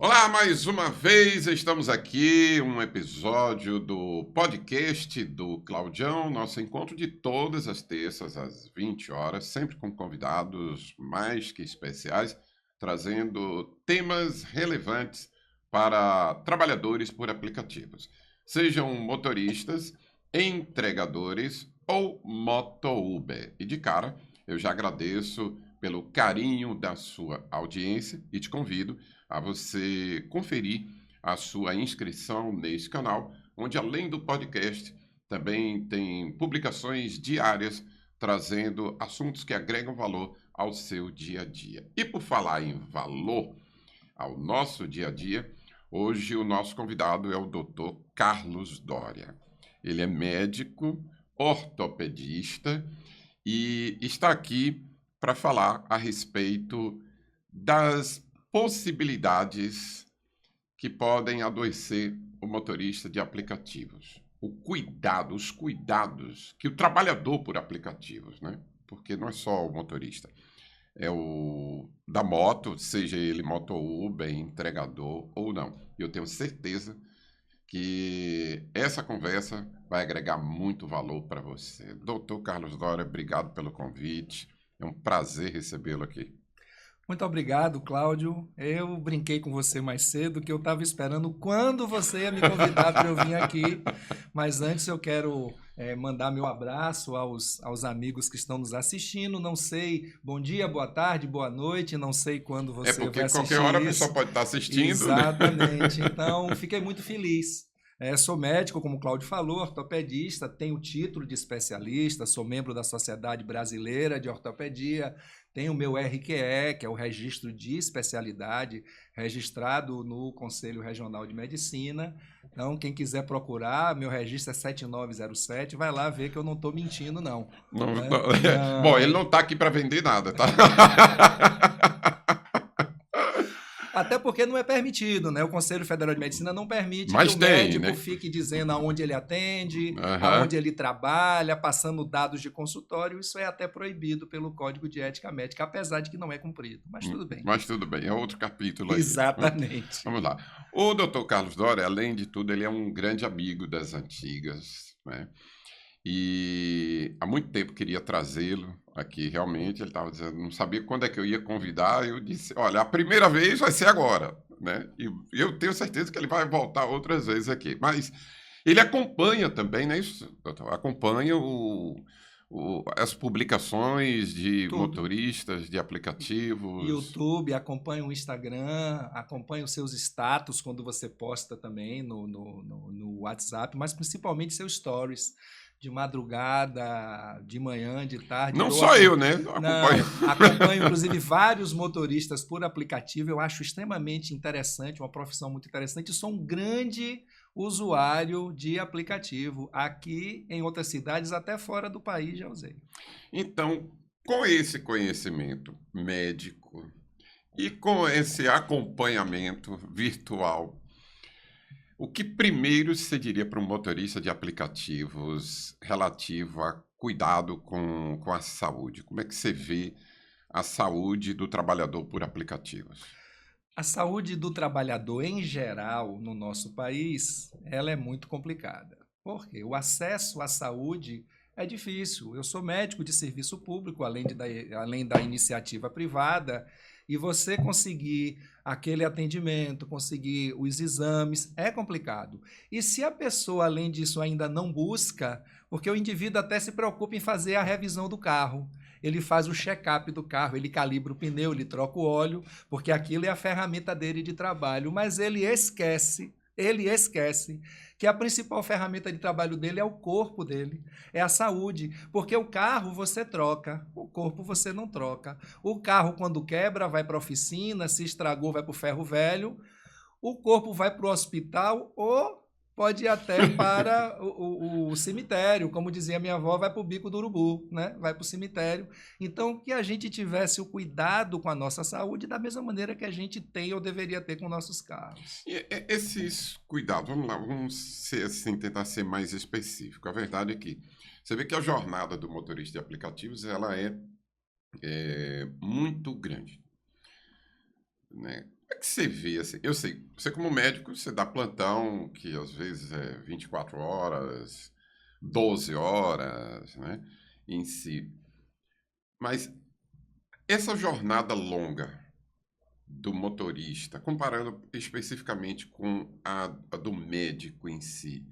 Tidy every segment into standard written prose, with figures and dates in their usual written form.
Olá, mais uma vez estamos aqui, um episódio do podcast do Claudião, nosso encontro de todas as terças às 20 horas, sempre com convidados mais que especiais, trazendo temas relevantes para trabalhadores por aplicativos, sejam motoristas, entregadores ou moto-Uber. E de cara, eu já agradeço pelo carinho da sua audiência e te convido a você conferir a sua inscrição nesse canal, onde além do podcast, também tem publicações diárias trazendo assuntos que agregam valor ao seu dia a dia. E por falar em valor ao nosso dia a dia, hoje o nosso convidado é o Dr. Carlos Doria. Ele é médico, ortopedista e está aqui para falar a respeito das possibilidades que podem adoecer o motorista de aplicativos. Os cuidados que o trabalhador por aplicativos, né? Porque não é só o motorista, é o da moto, seja ele moto Uber, entregador ou não. Eu tenho certeza que essa conversa vai agregar muito valor para você. Doutor Carlos Doria, obrigado pelo convite. É um prazer recebê-lo aqui. Muito obrigado, Cláudio. Eu brinquei com você mais cedo que eu estava esperando quando você ia me convidar para eu vir aqui. Mas antes eu quero mandar meu abraço aos amigos que estão nos assistindo. Não sei, bom dia, boa tarde, boa noite. Não sei quando É você porque vai qualquer assistir hora a isso. pessoa pode estar assistindo, né? Exatamente. Então, fiquei muito feliz. Sou médico, como o Cláudio falou, ortopedista, tenho título de especialista, sou membro da Sociedade Brasileira de Ortopedia, tenho o meu RQE, que é o Registro de Especialidade, registrado no Conselho Regional de Medicina. Então, quem quiser procurar, meu registro é 7907, vai lá ver que eu não estou mentindo, não. Não, Né? não. Bom, ele Não. não está aqui para vender nada, tá? Até porque não é permitido, né? O Conselho Federal de Medicina não permite que Mas o tem, médico né? fique dizendo aonde ele atende, Aham. aonde ele trabalha, passando dados de consultório. Isso é até proibido pelo Código de Ética Médica, apesar de que não é cumprido. Mas tudo bem. Mas tudo bem, é outro capítulo aí. Exatamente. Vamos lá. O Dr. Carlos Doria, além de tudo, ele é um grande amigo das antigas, né? E há muito tempo queria trazê-lo aqui, realmente. Ele estava dizendo, não sabia quando é que eu ia convidar. Eu disse, olha, a primeira vez vai ser agora, né? E eu tenho certeza que ele vai voltar outras vezes aqui. Mas ele acompanha também, né? Isso, doutor? Acompanha as publicações de Tudo. motoristas, de aplicativos. YouTube, acompanha o Instagram, acompanha os seus status quando você posta também no WhatsApp, mas principalmente seus stories de madrugada, de manhã, de tarde. Não só eu, né? Eu acompanho. Não, acompanho inclusive vários motoristas por aplicativo. Eu acho extremamente interessante, uma profissão muito interessante. Sou um grande usuário de aplicativo aqui em outras cidades, até fora do país já usei. Então, com esse conhecimento médico e com esse acompanhamento virtual, o que primeiro você diria para um motorista de aplicativos relativo a cuidado com a saúde? Como é que você vê a saúde do trabalhador por aplicativos? A saúde do trabalhador em geral no nosso país, ela é muito complicada. Por quê? O acesso à saúde é difícil. Eu sou médico de serviço público, além da iniciativa privada, e você conseguir aquele atendimento, conseguir os exames, é complicado. E se a pessoa, além disso, ainda não busca, porque o indivíduo até se preocupa em fazer a revisão do carro, ele faz o check-up do carro, ele calibra o pneu, ele troca o óleo, porque aquilo é a ferramenta dele de trabalho, mas ele esquece que a principal ferramenta de trabalho dele é o corpo dele, é a saúde, porque o carro você troca, o corpo você não troca. O carro, quando quebra, vai para a oficina, se estragou, vai para o ferro velho, o corpo vai para o hospital ou pode ir até para o cemitério, como dizia minha avó, vai para o bico do urubu, né? Vai para o cemitério. Então, que a gente tivesse o cuidado com a nossa saúde da mesma maneira que a gente tem ou deveria ter com nossos carros. E esses cuidados, vamos lá, vamos ser, assim, tentar ser mais específico. A verdade é que você vê que a jornada do motorista de aplicativos ela é muito grande, né? Como é que você vê, assim? Eu sei, você como médico, você dá plantão, que às vezes é 24 horas, 12 horas, né, em si. Mas essa jornada longa do motorista, comparando especificamente com a do médico em si,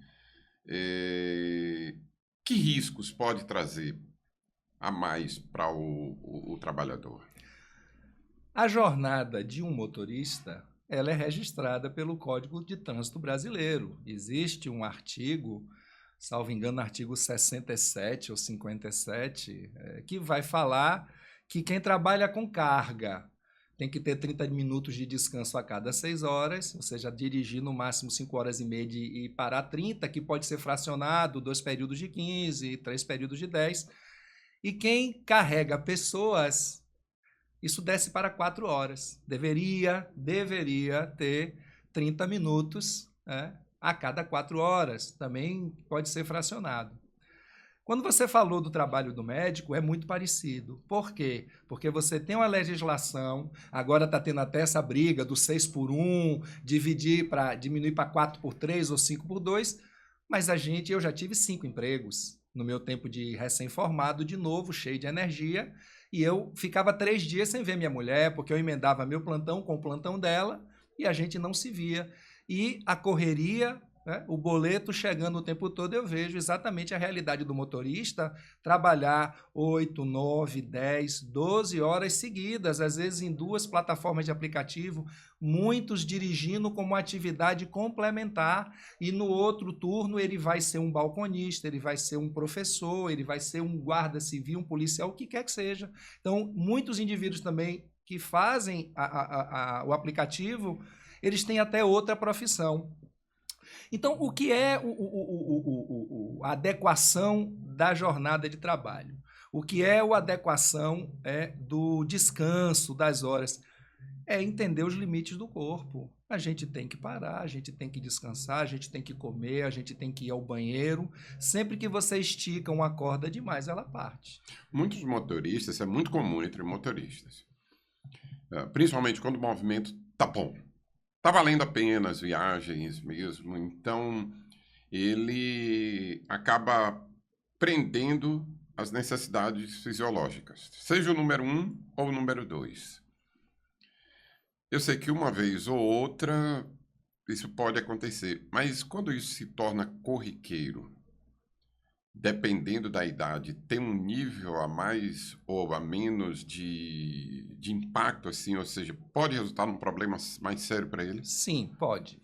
eh, que riscos pode trazer a mais para o trabalhador? A jornada de um motorista, ela é registrada pelo Código de Trânsito Brasileiro. Existe um artigo, salvo engano, artigo 67 ou 57, que vai falar que quem trabalha com carga tem que ter 30 minutos de descanso a cada 6 horas, ou seja, dirigir no máximo 5 horas e meia e parar 30, que pode ser fracionado, 2 períodos de 15, 3 períodos de 10. E quem carrega pessoas, isso desce para 4 horas. Deveria ter 30 minutos, né, a cada 4 horas. Também pode ser fracionado. Quando você falou do trabalho do médico, é muito parecido. Por quê? Porque você tem uma legislação, agora está tendo até essa briga do 6 por 1, diminuir para 4 por 3 ou 5 por 2, mas eu já tive 5 empregos no meu tempo de recém-formado, de novo, cheio de energia, e eu ficava 3 dias sem ver minha mulher, porque eu emendava meu plantão com o plantão dela, e a gente não se via. E a correria, né, o boleto chegando o tempo todo, eu vejo exatamente a realidade do motorista trabalhar 8, 9, 10, 12 horas seguidas, às vezes em 2 plataformas de aplicativo, muitos dirigindo como atividade complementar, e no outro turno ele vai ser um balconista, ele vai ser um professor, ele vai ser um guarda civil, um policial, o que quer que seja. Então, muitos indivíduos também que fazem o aplicativo, eles têm até outra profissão. Então, o que é a adequação da jornada de trabalho? O que é a adequação do descanso, das horas? É entender os limites do corpo. A gente tem que parar, a gente tem que descansar, a gente tem que comer, a gente tem que ir ao banheiro. Sempre que você estica uma corda demais, ela parte. Muitos motoristas, isso é muito comum entre motoristas, principalmente quando o movimento tá bom. Tá valendo a pena as viagens mesmo, então ele acaba prendendo as necessidades fisiológicas, seja o número 1 ou o número 2. Eu sei que uma vez ou outra isso pode acontecer, mas quando isso se torna corriqueiro, dependendo da idade, tem um nível a mais ou a menos de impacto, assim, ou seja, pode resultar num problema mais sério para ele? Sim, pode.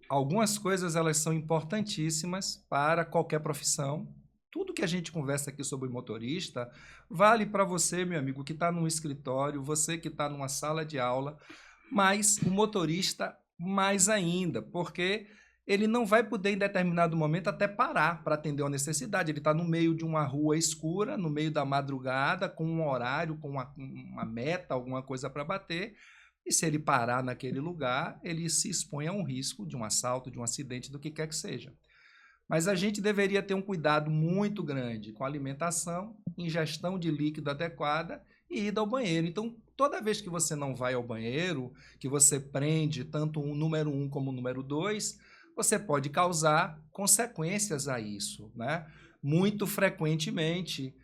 Algumas coisas elas são importantíssimas para qualquer profissão. Tudo que a gente conversa aqui sobre motorista vale para você, meu amigo, que está num escritório, você que está numa sala de aula, mas o motorista mais ainda, porque ele não vai poder em determinado momento até parar para atender uma necessidade. Ele está no meio de uma rua escura, no meio da madrugada, com um horário, com uma meta, alguma coisa para bater. E se ele parar naquele lugar, ele se expõe a um risco de um assalto, de um acidente, do que quer que seja. Mas a gente deveria ter um cuidado muito grande com a alimentação, ingestão de líquido adequada e ida ao banheiro. Então, toda vez que você não vai ao banheiro, que você prende tanto o número 1 como o número 2, você pode causar consequências a isso, né? Muito frequentemente,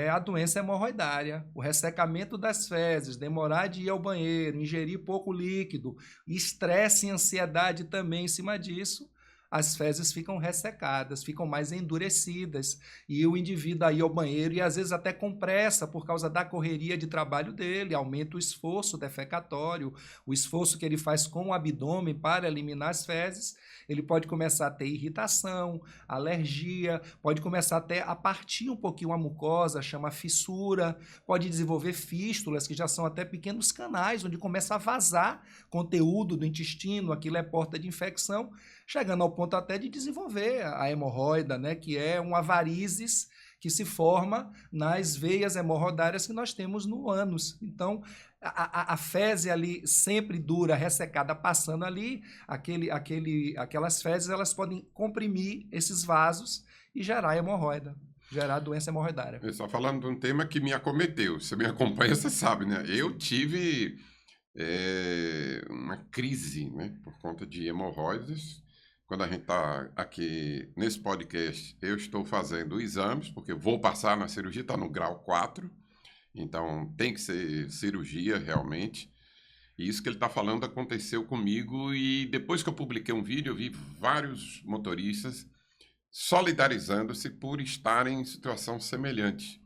a doença hemorroidária, o ressecamento das fezes, demorar de ir ao banheiro, ingerir pouco líquido, estresse e ansiedade também em cima disso, as fezes ficam ressecadas, ficam mais endurecidas, e o indivíduo aí ao banheiro, e às vezes até com pressa, por causa da correria de trabalho dele, aumenta o esforço defecatório, o esforço que ele faz com o abdômen para eliminar as fezes, ele pode começar a ter irritação, alergia, pode começar até a partir um pouquinho a mucosa, chama fissura, pode desenvolver fístulas, que já são até pequenos canais, onde começa a vazar conteúdo do intestino, aquilo é porta de infecção, chegando ao ponto até de desenvolver a hemorroida, né, que é uma varizes que se forma nas veias hemorroidárias que nós temos no ânus. Então, a fezes ali sempre dura, ressecada, passando ali, aquelas fezes elas podem comprimir esses vasos e gerar hemorroida, gerar doença hemorroidária. Eu estou falando de um tema que me acometeu. Você me acompanha, você sabe, né? Eu tive uma crise, né, por conta de hemorroidas. Quando a gente está aqui nesse podcast, eu estou fazendo exames, porque eu vou passar na cirurgia, está no grau 4, então tem que ser cirurgia realmente. E isso que ele está falando aconteceu comigo, e depois que eu publiquei um vídeo, eu vi vários motoristas solidarizando-se por estarem em situação semelhante.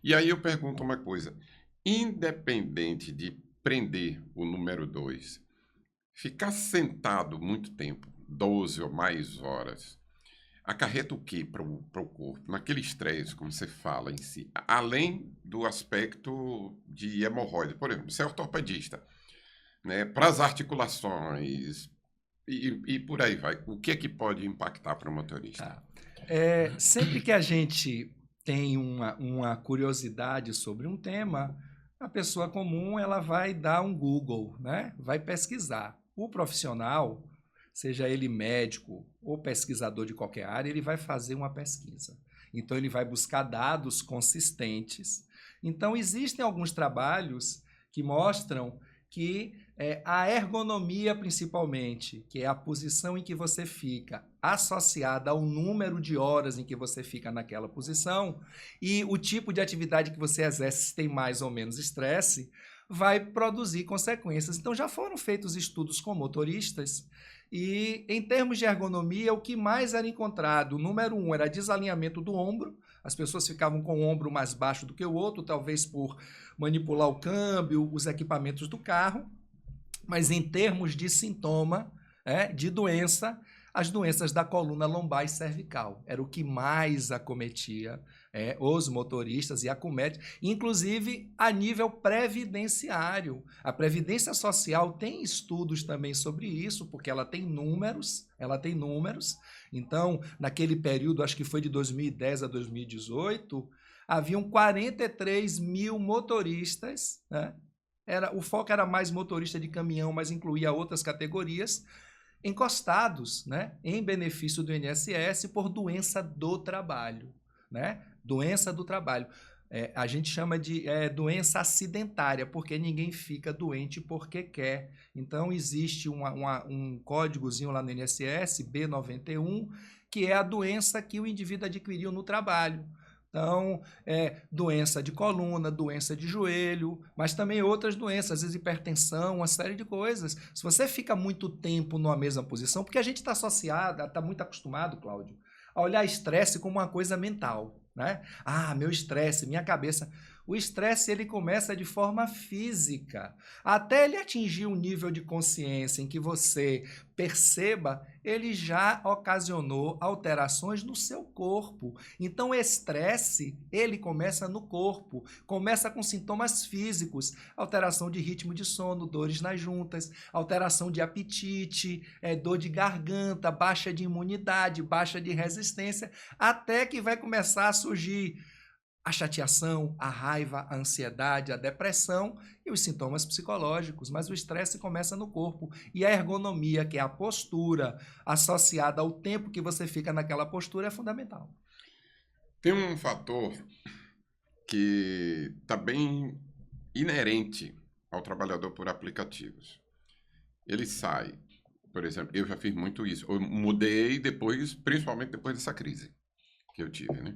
E aí eu pergunto uma coisa: independente de prender o número 2, ficar sentado muito tempo, 12 ou mais horas, acarreta o que para o corpo? Naquele estresse, como você fala em si, além do aspecto de hemorroida. Por exemplo, você é ortopedista, né? Para as articulações e por aí vai. O que é que pode impactar para o motorista? Tá. Sempre que a gente tem uma curiosidade sobre um tema, a pessoa comum ela vai dar um Google, né? Vai pesquisar. O profissional, seja ele médico ou pesquisador de qualquer área, ele vai fazer uma pesquisa. Então, ele vai buscar dados consistentes. Então, existem alguns trabalhos que mostram que a ergonomia, principalmente, que é a posição em que você fica, associada ao número de horas em que você fica naquela posição, e o tipo de atividade que você exerce, se tem mais ou menos estresse, vai produzir consequências. Então, já foram feitos estudos com motoristas, e em termos de ergonomia, o que mais era encontrado, número 1, era desalinhamento do ombro. As pessoas ficavam com o ombro mais baixo do que o outro, talvez por manipular o câmbio, os equipamentos do carro. Mas em termos de sintoma, de doença, as doenças da coluna lombar e cervical era o que mais acometia os motoristas e acomete, inclusive a nível previdenciário. A Previdência Social tem estudos também sobre isso, porque ela tem números. Então, naquele período, acho que foi de 2010 a 2018, haviam 43 mil motoristas, né? O foco era mais motorista de caminhão, mas incluía outras categorias, encostados, né, em benefício do INSS por doença do trabalho. Né? Doença do trabalho. A gente chama de doença acidentária, porque ninguém fica doente porque quer. Então, existe um códigozinho lá no INSS, B91, que é a doença que o indivíduo adquiriu no trabalho. Então, doença de coluna, doença de joelho, mas também outras doenças, às vezes hipertensão, uma série de coisas. Se você fica muito tempo numa mesma posição, porque a gente está associado, está muito acostumado, Cláudio, a olhar estresse como uma coisa mental, né? Ah, meu estresse, minha cabeça. O estresse ele começa de forma física. Até ele atingir um nível de consciência em que você perceba, ele já ocasionou alterações no seu corpo. Então, o estresse, ele começa no corpo, começa com sintomas físicos, alteração de ritmo de sono, dores nas juntas, alteração de apetite, dor de garganta, baixa de imunidade, baixa de resistência, até que vai começar a surgir a chateação, a raiva, a ansiedade, a depressão e os sintomas psicológicos. Mas o estresse começa no corpo. E a ergonomia, que é a postura associada ao tempo que você fica naquela postura, é fundamental. Tem um fator que está bem inerente ao trabalhador por aplicativos. Ele sai, por exemplo, eu já fiz muito isso. Eu mudei depois, principalmente depois dessa crise que eu tive, né?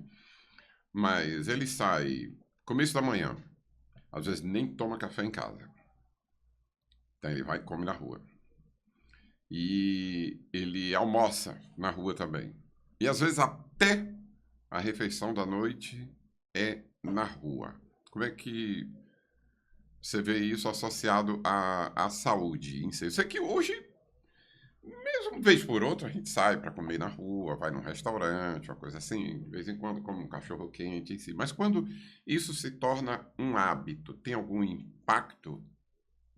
Mas ele sai começo da manhã, às vezes nem toma café em casa. Então ele vai e come na rua. E ele almoça na rua também. E às vezes até a refeição da noite é na rua. Como é que você vê isso associado à saúde em si? Eu sei que hoje, mesmo vez por outra, a gente sai para comer na rua, vai num restaurante, uma coisa assim, de vez em quando come um cachorro quente em si. Mas quando isso se torna um hábito, tem algum impacto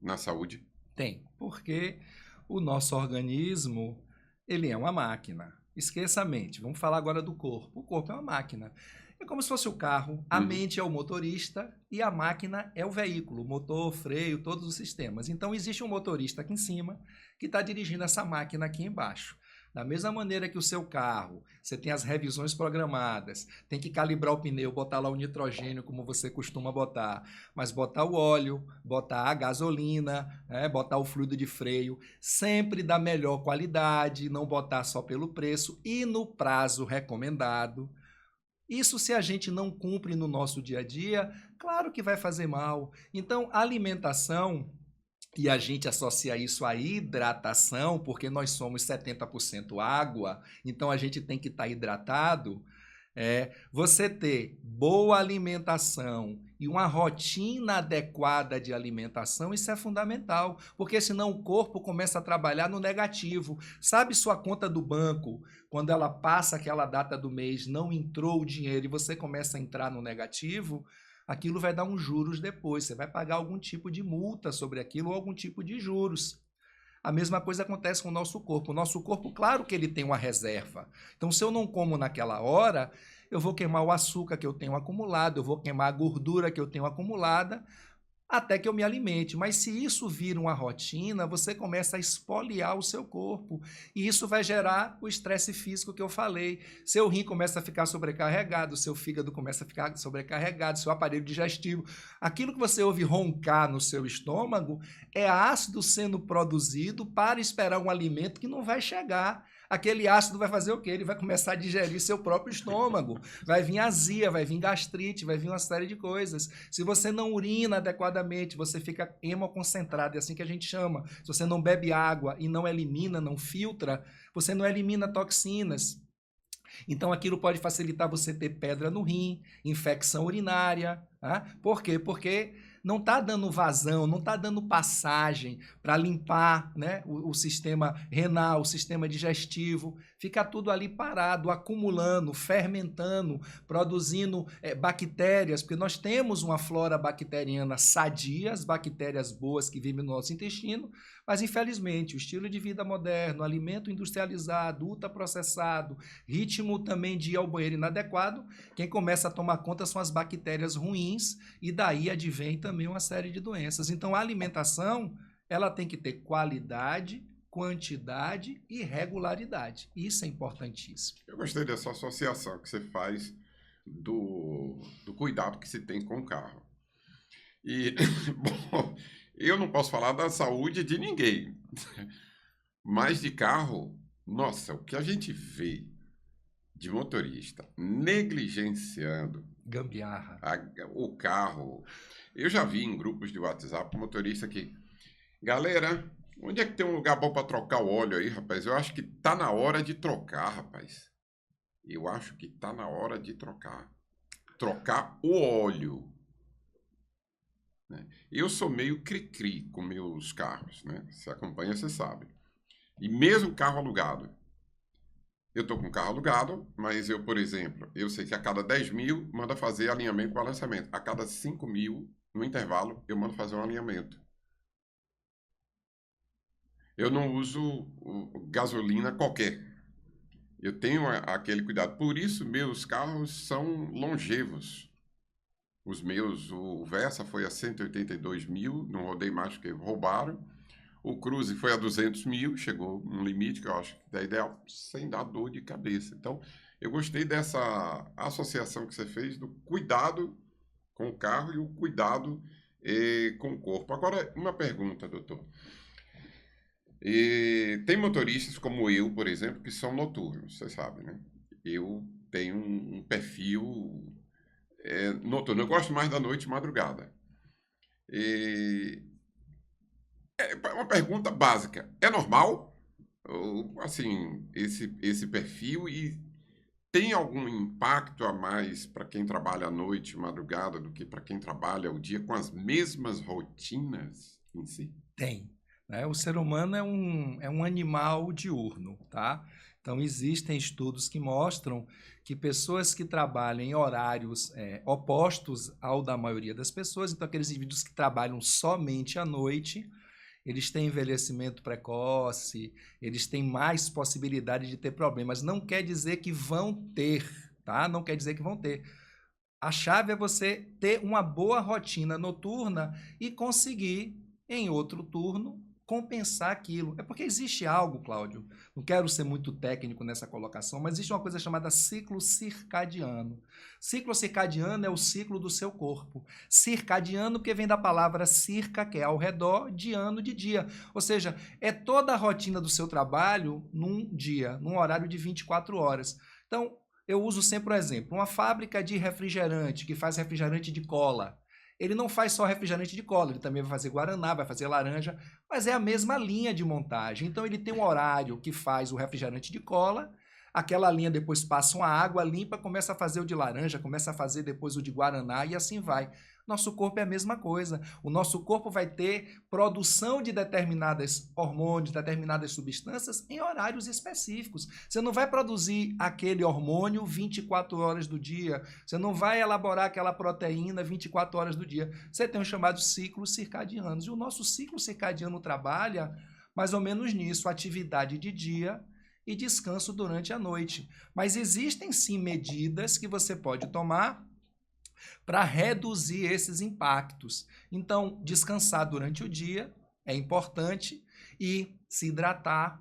na saúde? Tem, porque o nosso organismo, ele é uma máquina. Esqueça a mente, vamos falar agora do corpo. O corpo é uma máquina. É como se fosse o carro, a mente é o motorista e a máquina é o veículo, o motor, freio, todos os sistemas. Então, existe um motorista aqui em cima que está dirigindo essa máquina aqui embaixo. Da mesma maneira que o seu carro, você tem as revisões programadas, tem que calibrar o pneu, botar lá o nitrogênio, como você costuma botar, mas botar o óleo, botar a gasolina, botar o fluido de freio, sempre da melhor qualidade, não botar só pelo preço e no prazo recomendado. Isso, se a gente não cumpre no nosso dia a dia, claro que vai fazer mal. Então, alimentação, e a gente associa isso à hidratação, porque nós somos 70% água, então a gente tem que estar hidratado. Você ter boa alimentação e uma rotina adequada de alimentação, isso é fundamental, porque senão o corpo começa a trabalhar no negativo. Sabe sua conta do banco, quando ela passa aquela data do mês, não entrou o dinheiro e você começa a entrar no negativo, aquilo vai dar uns juros depois, você vai pagar algum tipo de multa sobre aquilo ou algum tipo de juros. A mesma coisa acontece com o nosso corpo. O nosso corpo, claro que ele tem uma reserva. Então, se eu não como naquela hora, eu vou queimar o açúcar que eu tenho acumulado, eu vou queimar a gordura que eu tenho acumulada, até que eu me alimente. Mas se isso vira uma rotina, você começa a espoliar o seu corpo. E isso vai gerar o estresse físico que eu falei. Seu rim começa a ficar sobrecarregado, seu fígado começa a ficar sobrecarregado, seu aparelho digestivo. Aquilo que você ouve roncar no seu estômago é ácido sendo produzido para esperar um alimento que não vai chegar. Aquele ácido vai fazer o quê? Ele vai começar a digerir seu próprio estômago. Vai vir azia, vai vir gastrite, vai vir uma série de coisas. Se você não urina adequadamente, você fica hemoconcentrado, é assim que a gente chama. Se você não bebe água e não elimina, não filtra, você não elimina toxinas. Então, aquilo pode facilitar você ter pedra no rim, infecção urinária. Tá? Por quê? Porque não está dando vazão, não está dando passagem para limpar, né, o sistema renal, o sistema digestivo. Fica tudo ali parado, acumulando, fermentando, produzindo bactérias, porque nós temos uma flora bacteriana sadia, as bactérias boas que vivem no nosso intestino, mas infelizmente o estilo de vida moderno, alimento industrializado, ultraprocessado, ritmo também de ir ao banheiro inadequado, quem começa a tomar conta são as bactérias ruins e daí advém também uma série de doenças. Então a alimentação, ela tem que ter qualidade, quantidade e regularidade. Isso é importantíssimo. Eu gostei dessa associação que você faz do cuidado que se tem com o carro. E, bom, eu não posso falar da saúde de ninguém, mas de carro, nossa, o que a gente vê de motorista negligenciando gambiarra o carro. Eu já vi em grupos de WhatsApp motorista que, galera, onde é que tem um lugar bom para trocar o óleo aí, rapaz? Eu acho que tá na hora de trocar, rapaz. Eu acho que tá na hora de trocar. Trocar o óleo. Né? Eu sou meio cri-cri com meus carros, né? Se acompanha, você sabe. E mesmo carro alugado. Eu estou com carro alugado, mas eu, por exemplo, eu sei que a cada 10 mil manda fazer alinhamento e balanceamento. A cada 5 mil, no intervalo, eu mando fazer um alinhamento. Eu não uso gasolina qualquer. Eu tenho aquele cuidado. Por isso, meus carros são longevos. Os meus, o Versa foi a 182 mil, não rodei mais porque roubaram. O Cruze foi a 200 mil, chegou um limite que eu acho que é ideal, sem dar dor de cabeça. Então, eu gostei dessa associação que você fez do cuidado com o carro e o cuidado com o corpo. Agora, uma pergunta, doutor. Tem motoristas como eu, por exemplo, que são noturnos, você sabe, né? Eu tenho um perfil noturno. Eu gosto mais da noite e madrugada. É uma pergunta básica. É normal, assim, esse perfil e tem algum impacto a mais para quem trabalha à noite e madrugada do que para quem trabalha o dia com as mesmas rotinas em si? Tem. Né? O ser humano é um animal diurno, tá? Então, existem estudos que mostram que pessoas que trabalham em horários opostos ao da maioria das pessoas, então aqueles indivíduos que trabalham somente à noite, eles têm envelhecimento precoce, eles têm mais possibilidade de ter problemas. Não quer dizer que vão ter, tá? Não quer dizer que vão ter. A chave é você ter uma boa rotina noturna e conseguir, em outro turno, compensar aquilo. É porque existe algo, Cláudio, não quero ser muito técnico nessa colocação, mas existe uma coisa chamada ciclo circadiano. Ciclo circadiano é o ciclo do seu corpo. Circadiano porque vem da palavra circa, que é ao redor, de ano, de dia. Ou seja, é toda a rotina do seu trabalho num dia, num horário de 24 horas. Então, eu uso sempre o exemplo, uma fábrica de refrigerante, que faz refrigerante de cola. Ele não faz só refrigerante de cola, ele também vai fazer guaraná, vai fazer laranja, mas é a mesma linha de montagem. Então ele tem um horário que faz o refrigerante de cola, aquela linha depois passa uma água limpa, começa a fazer o de laranja, começa a fazer depois o de guaraná e assim vai. Nosso corpo é a mesma coisa. O nosso corpo vai ter produção de determinados hormônios, determinadas substâncias em horários específicos. Você não vai produzir aquele hormônio 24 horas do dia. Você não vai elaborar aquela proteína 24 horas do dia. Você tem os chamados ciclos circadianos. E o nosso ciclo circadiano trabalha mais ou menos nisso, atividade de dia e descanso durante a noite. Mas existem sim medidas que você pode tomar para reduzir esses impactos. Então, descansar durante o dia é importante e se hidratar,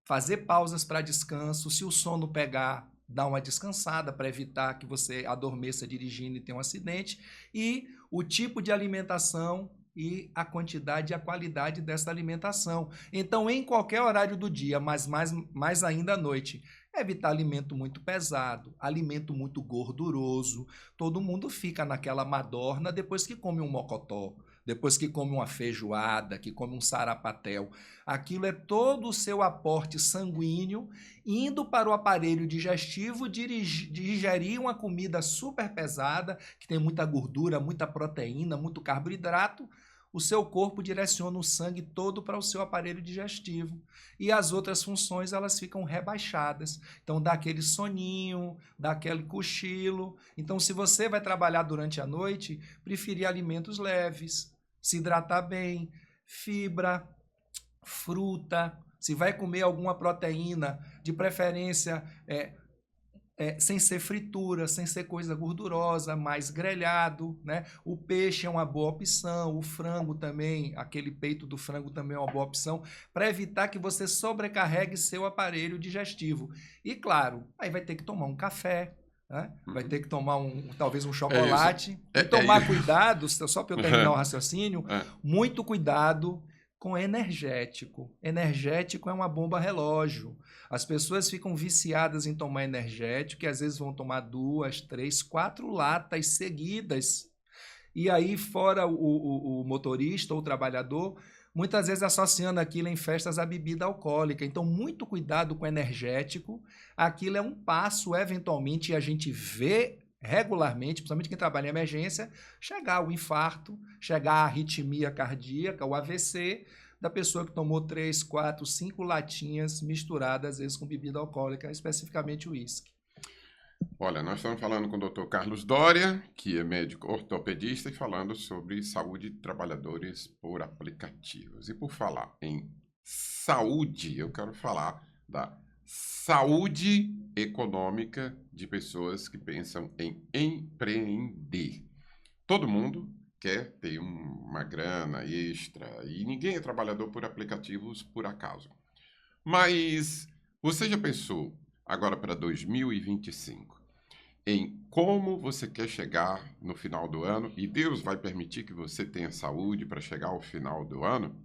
fazer pausas para descanso. Se o sono pegar, dar uma descansada para evitar que você adormeça dirigindo e tenha um acidente. E o tipo de alimentação e a quantidade e a qualidade dessa alimentação. Então, em qualquer horário do dia, mas mais ainda à noite, evitar alimento muito pesado, alimento muito gorduroso. Todo mundo fica naquela madorna depois que come um mocotó, depois que come uma feijoada, que come um sarapatel. Aquilo é todo o seu aporte sanguíneo indo para o aparelho digestivo digerir uma comida super pesada, que tem muita gordura, muita proteína, muito carboidrato. O seu corpo direciona o sangue todo para o seu aparelho digestivo. E as outras funções, elas ficam rebaixadas. Então, dá aquele soninho, dá aquele cochilo. Então, se você vai trabalhar durante a noite, preferir alimentos leves, se hidratar bem, fibra, fruta. Se vai comer alguma proteína, de preferência sem ser fritura, sem ser coisa gordurosa, mais grelhado, né? O peixe é uma boa opção, o frango também, aquele peito do frango também é uma boa opção, para evitar que você sobrecarregue seu aparelho digestivo. E claro, aí vai ter que tomar um café, né? Vai ter que tomar talvez um chocolate, e tomar cuidado, só para eu terminar o raciocínio, muito cuidado com energético. Energético é uma bomba relógio. As pessoas ficam viciadas em tomar energético e às vezes vão tomar 2, 3, 4 latas seguidas. E aí, fora o motorista ou o trabalhador, muitas vezes associando aquilo em festas à bebida alcoólica. Então, muito cuidado com energético. Aquilo é um passo, eventualmente, e a gente vê regularmente, principalmente quem trabalha em emergência, chegar ao infarto, chegar à arritmia cardíaca, o AVC, da pessoa que tomou 3, 4, 5 latinhas misturadas, às vezes com bebida alcoólica, especificamente o uísque. Olha, nós estamos falando com o Dr. Carlos Doria, que é médico ortopedista, e falando sobre saúde de trabalhadores por aplicativos. E por falar em saúde, eu quero falar da saúde econômica de pessoas que pensam em empreender. Todo mundo quer ter uma grana extra e ninguém é trabalhador por aplicativos por acaso. Mas você já pensou, agora para 2025, em como você quer chegar no final do ano e Deus vai permitir que você tenha saúde para chegar ao final do ano?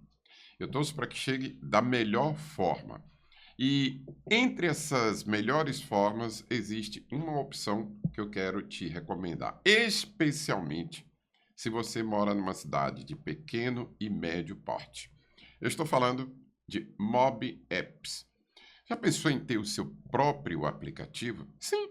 Eu torço para que chegue da melhor forma. E entre essas melhores formas, existe uma opção que eu quero te recomendar, especialmente se você mora numa cidade de pequeno e médio porte. Eu estou falando de Mob Apps. Já pensou em ter o seu próprio aplicativo? Sim,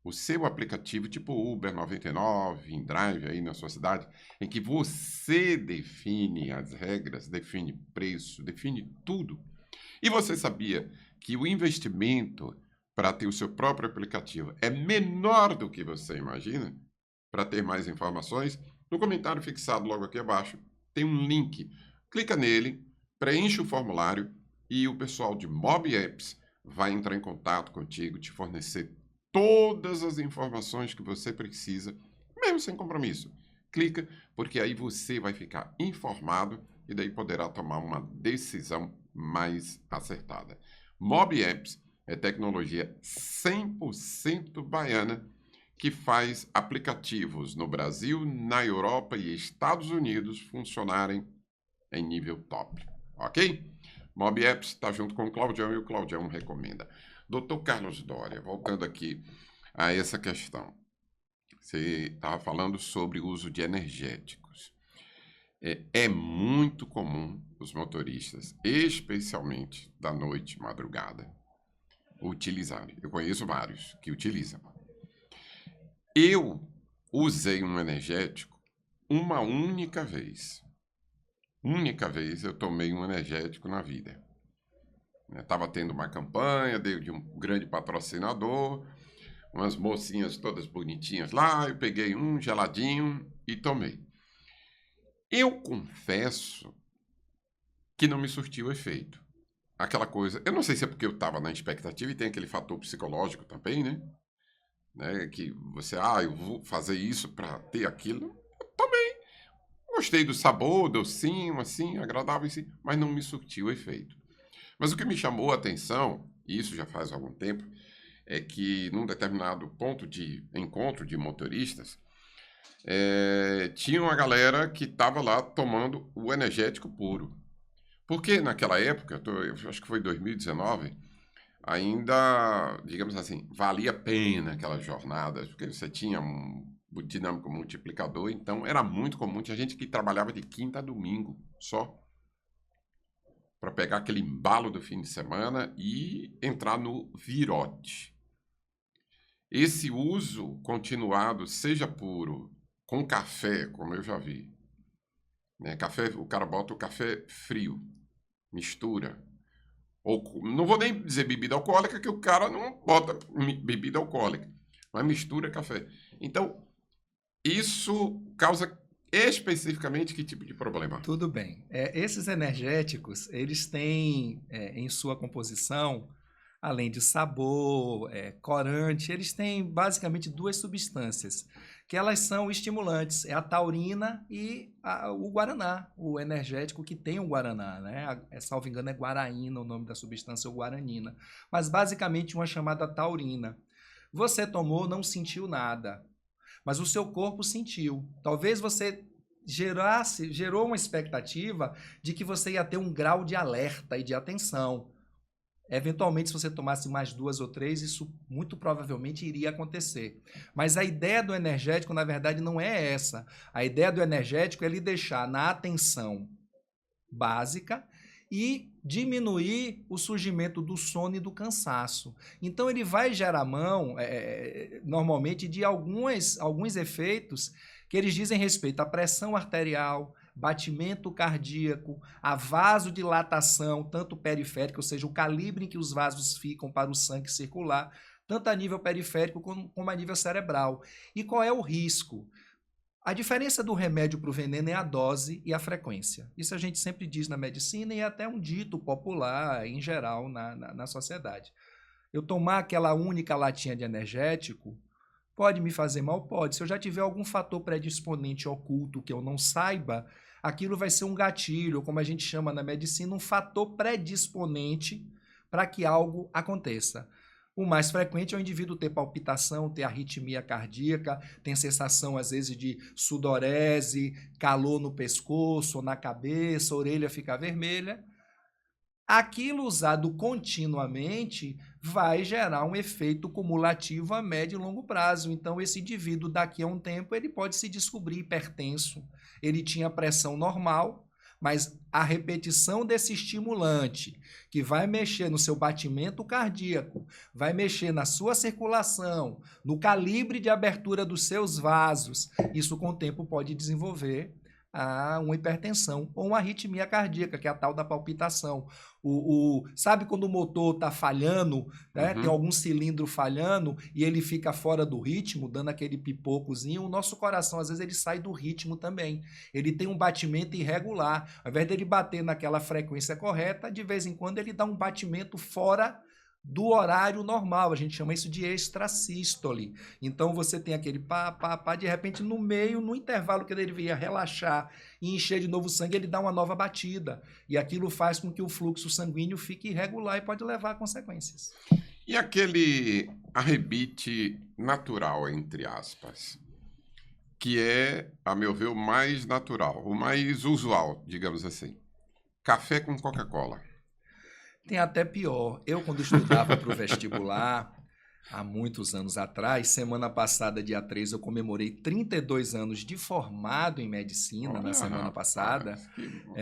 o seu aplicativo tipo Uber 99, InDrive aí na sua cidade, em que você define as regras, define preço, define tudo. E você sabia que o investimento para ter o seu próprio aplicativo é menor do que você imagina? Para ter mais informações, no comentário fixado logo aqui abaixo tem um link. Clica nele, preenche o formulário e o pessoal de Mob Apps vai entrar em contato contigo, te fornecer todas as informações que você precisa, mesmo sem compromisso. Clica, porque aí você vai ficar informado e daí poderá tomar uma decisão mais acertada. Mob Apps é tecnologia 100% baiana que faz aplicativos no Brasil, na Europa e Estados Unidos funcionarem em nível top, ok? Mob Apps está junto com o Claudião e o Claudião recomenda. Dr. Carlos Doria, voltando aqui a essa questão. Você estava falando sobre o uso de energéticos. É muito comum os motoristas, especialmente da noite, madrugada, utilizarem. Eu conheço vários que utilizam. Eu usei um energético uma única vez. Única vez eu tomei um energético na vida. Estava tendo uma campanha, dei de um grande patrocinador, umas mocinhas todas bonitinhas lá, eu peguei um geladinho e tomei. Eu confesso que não me surtiu efeito. Aquela coisa, eu não sei se é porque eu estava na expectativa e tem aquele fator psicológico também, né? Que você, eu vou fazer isso para ter aquilo. Eu tomei. Gostei do sabor, docinho, assim, agradável, assim, mas não me surtiu efeito. Mas o que me chamou a atenção, e isso já faz algum tempo, é que num determinado ponto de encontro de motoristas, tinha uma galera que estava lá tomando o energético puro. Porque naquela época, eu acho que foi 2019, ainda, digamos assim, valia a pena aquelas jornadas, porque você tinha um dinâmico multiplicador, então era muito comum, tinha gente que trabalhava de quinta a domingo só, para pegar aquele embalo do fim de semana e entrar no virote. Esse uso continuado, seja puro, com café, como eu já vi, né? Café, o cara bota o café frio, mistura. Ou, não vou nem dizer bebida alcoólica, que o cara não bota bebida alcoólica, mas mistura café. Então, isso causa especificamente que tipo de problema? Tudo bem. Esses energéticos, eles têm em sua composição, além de sabor, corante, eles têm basicamente duas substâncias, que elas são estimulantes, é a taurina e o guaraná, o energético que tem o guaraná, né? Salvo engano é guaraína o nome da substância, ou guaranina. Mas basicamente uma chamada taurina. Você tomou, não sentiu nada, mas o seu corpo sentiu. Talvez você gerou uma expectativa de que você ia ter um grau de alerta e de atenção. Eventualmente, se você tomasse mais 2 ou 3, isso muito provavelmente iria acontecer. Mas a ideia do energético, na verdade, não é essa. A ideia do energético é lhe deixar na atenção básica e diminuir o surgimento do sono e do cansaço. Então, ele vai gerar mão, normalmente, de alguns efeitos que eles dizem respeito à pressão arterial, batimento cardíaco, a vasodilatação, tanto periférica, ou seja, o calibre em que os vasos ficam para o sangue circular, tanto a nível periférico como a nível cerebral. E qual é o risco? A diferença do remédio para o veneno é a dose e a frequência. Isso a gente sempre diz na medicina e é até um dito popular, em geral, na sociedade. Eu tomar aquela única latinha de energético pode me fazer mal? Pode. Se eu já tiver algum fator predisponente oculto que eu não saiba, aquilo vai ser um gatilho, como a gente chama na medicina, um fator predisponente para que algo aconteça. O mais frequente é o indivíduo ter palpitação, ter arritmia cardíaca, tem sensação, às vezes, de sudorese, calor no pescoço ou na cabeça, a orelha ficar vermelha. Aquilo usado continuamente vai gerar um efeito cumulativo a médio e longo prazo. Então, esse indivíduo, daqui a um tempo, ele pode se descobrir hipertenso. Ele tinha pressão normal, mas a repetição desse estimulante, que vai mexer no seu batimento cardíaco, vai mexer na sua circulação, no calibre de abertura dos seus vasos, isso com o tempo pode desenvolver uma hipertensão ou uma arritmia cardíaca, que é a tal da palpitação. Sabe quando o motor está falhando, né? Tem algum cilindro falhando e ele fica fora do ritmo, dando aquele pipocozinho? O nosso coração, às vezes, ele sai do ritmo também. Ele tem um batimento irregular. Ao invés dele bater naquela frequência correta, de vez em quando ele dá um batimento fora do horário normal. A gente chama isso de extrasístole. Então você tem aquele pá, de repente no meio, no intervalo que ele deveria relaxar e encher de novo sangue, ele dá uma nova batida. E aquilo faz com que o fluxo sanguíneo fique irregular e pode levar a consequências. E aquele arrebite natural, entre aspas, que é, a meu ver, o mais natural, o mais usual, digamos assim. Café com Coca-Cola. Tem até pior. Eu, quando estudava para o vestibular, há muitos anos atrás, semana passada, dia 3, eu comemorei 32 anos de formado em medicina, Olha, na semana passada. rapaz, que bom.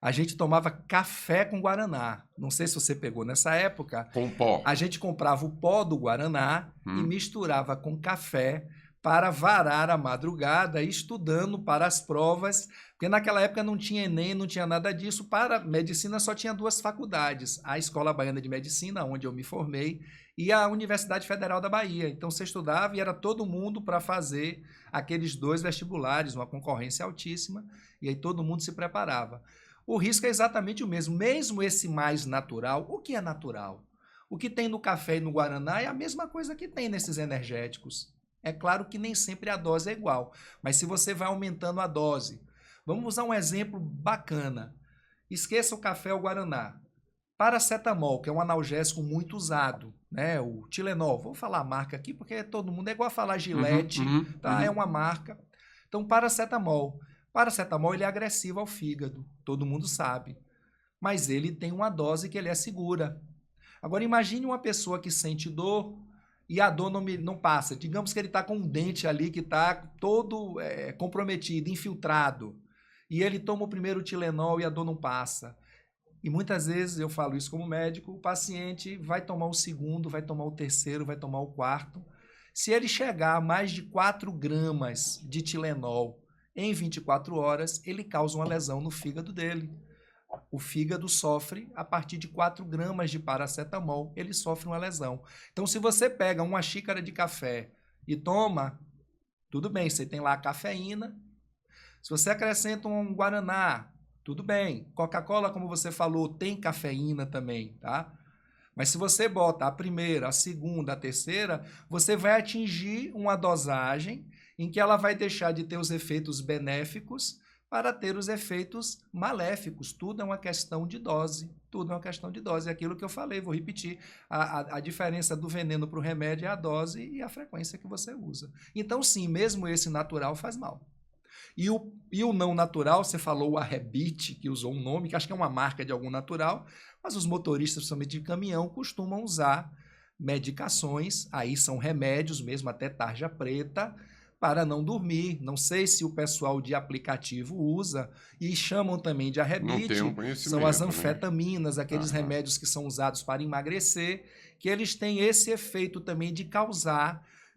A gente tomava café com guaraná. Não sei se você pegou nessa época. Com pó. A gente comprava o pó do guaraná e Hum. misturava com café para varar a madrugada, estudando para as provas, porque naquela época não tinha Enem, não tinha nada disso. Para medicina só tinha 2 faculdades, a Escola Baiana de Medicina, onde eu me formei, e a Universidade Federal da Bahia. Então você estudava e era todo mundo para fazer aqueles 2 vestibulares, uma concorrência altíssima, e aí todo mundo se preparava. O risco é exatamente o mesmo, mesmo esse mais natural. O que é natural? O que tem no café e no guaraná é a mesma coisa que tem nesses energéticos. É claro que nem sempre a dose é igual, mas se você vai aumentando a dose. Vamos usar um exemplo bacana. Esqueça o café ou o guaraná. Paracetamol, que é um analgésico muito usado, né? O Tilenol, vou falar a marca aqui porque todo mundo é igual a falar Gillette, tá? É uma marca. Então, paracetamol. Paracetamol ele é agressivo ao fígado, todo mundo sabe. Mas ele tem uma dose que ele é segura. Agora imagine uma pessoa que sente dor e a dor não passa. Digamos que ele está com um dente ali que está todo comprometido, infiltrado. E ele toma o primeiro Tilenol e a dor não passa. E muitas vezes, eu falo isso como médico, o paciente vai tomar o segundo, vai tomar o terceiro, vai tomar o quarto. Se ele chegar a mais de 4 gramas de Tilenol em 24 horas, ele causa uma lesão no fígado dele. O fígado sofre, a partir de 4 gramas de paracetamol, ele sofre uma lesão. Então, se você pega uma xícara de café e toma, tudo bem, você tem lá a cafeína. Se você acrescenta um guaraná, tudo bem. Coca-Cola, como você falou, tem cafeína também, tá? Mas se você bota a primeira, a segunda, a terceira, você vai atingir uma dosagem em que ela vai deixar de ter os efeitos benéficos para ter os efeitos maléficos. Tudo é uma questão de dose. Tudo é uma questão de dose. É aquilo que eu falei, vou repetir. A diferença do veneno para o remédio é a dose e a frequência que você usa. Então, sim, mesmo esse natural faz mal. E o não natural, você falou o Arrebite, que usou um nome, que acho que é uma marca de algum natural, mas os motoristas, principalmente de caminhão, costumam usar medicações, aí são remédios mesmo, até tarja preta, para não dormir. Não sei se o pessoal de aplicativo usa, e chamam também de Não Arrebite, tenho conhecimento, são as né? anfetaminas, aqueles Aham. remédios que são usados para emagrecer, que eles têm esse efeito também de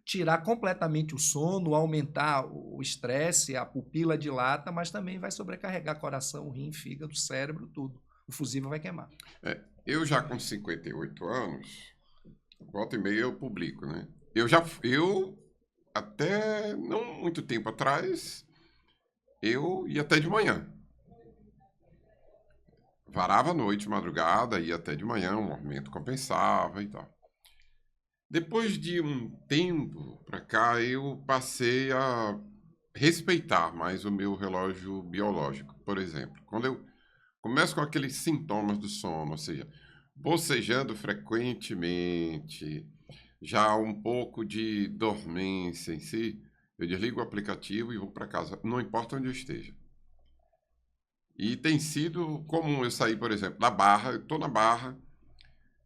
tirar completamente o sono, aumentar o estresse, a pupila dilata, mas também vai sobrecarregar coração, rim, fígado, cérebro, tudo. O fusível vai queimar. Eu já com 58 anos, volta e meia eu publico, né? Eu até não muito tempo atrás, eu ia até de manhã. Varava a noite, madrugada, ia até de manhã, o movimento compensava e tal. Depois de um tempo para cá, eu passei a respeitar mais o meu relógio biológico. Por exemplo, quando eu começo com aqueles sintomas do sono, ou seja, bocejando frequentemente, já um pouco de dormência em si, eu desligo o aplicativo e vou para casa, não importa onde eu esteja. E tem sido comum eu sair, por exemplo, da Barra, eu estou na Barra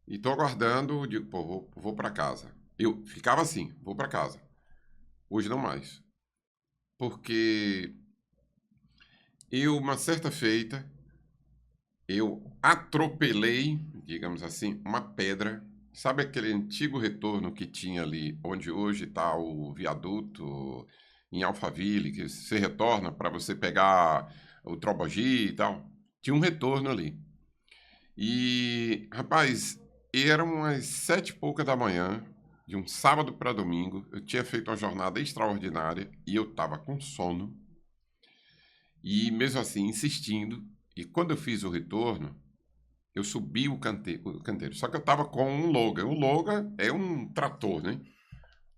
e estou aguardando, digo, pô, vou para casa. Eu ficava assim, vou para casa. Hoje não mais. Porque uma certa feita, eu atropelei, digamos assim, uma pedra. Sabe aquele antigo retorno que tinha ali, onde hoje está o viaduto em Alphaville, que você retorna para você pegar o Trobogi e tal? Tinha um retorno ali. E, rapaz, eram as 7h pouca da manhã, de um sábado para domingo. Eu tinha feito uma jornada extraordinária e eu estava com sono. E mesmo assim, insistindo. E quando eu fiz o retorno, Eu subi o canteiro. Só que eu estava com um Logan. O Logan é um trator, né?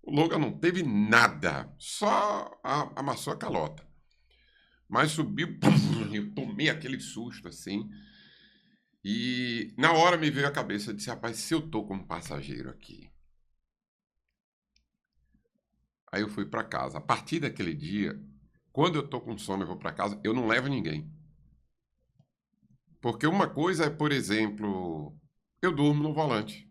O Logan não teve nada. Só amassou a calota. Mas subiu, eu tomei aquele susto assim. E na hora me veio a cabeça, eu disse, rapaz, se eu tô como passageiro aqui. Aí eu fui para casa. A partir daquele dia, quando eu tô com sono e vou para casa, eu não levo ninguém. Porque uma coisa é, por exemplo, eu durmo no volante.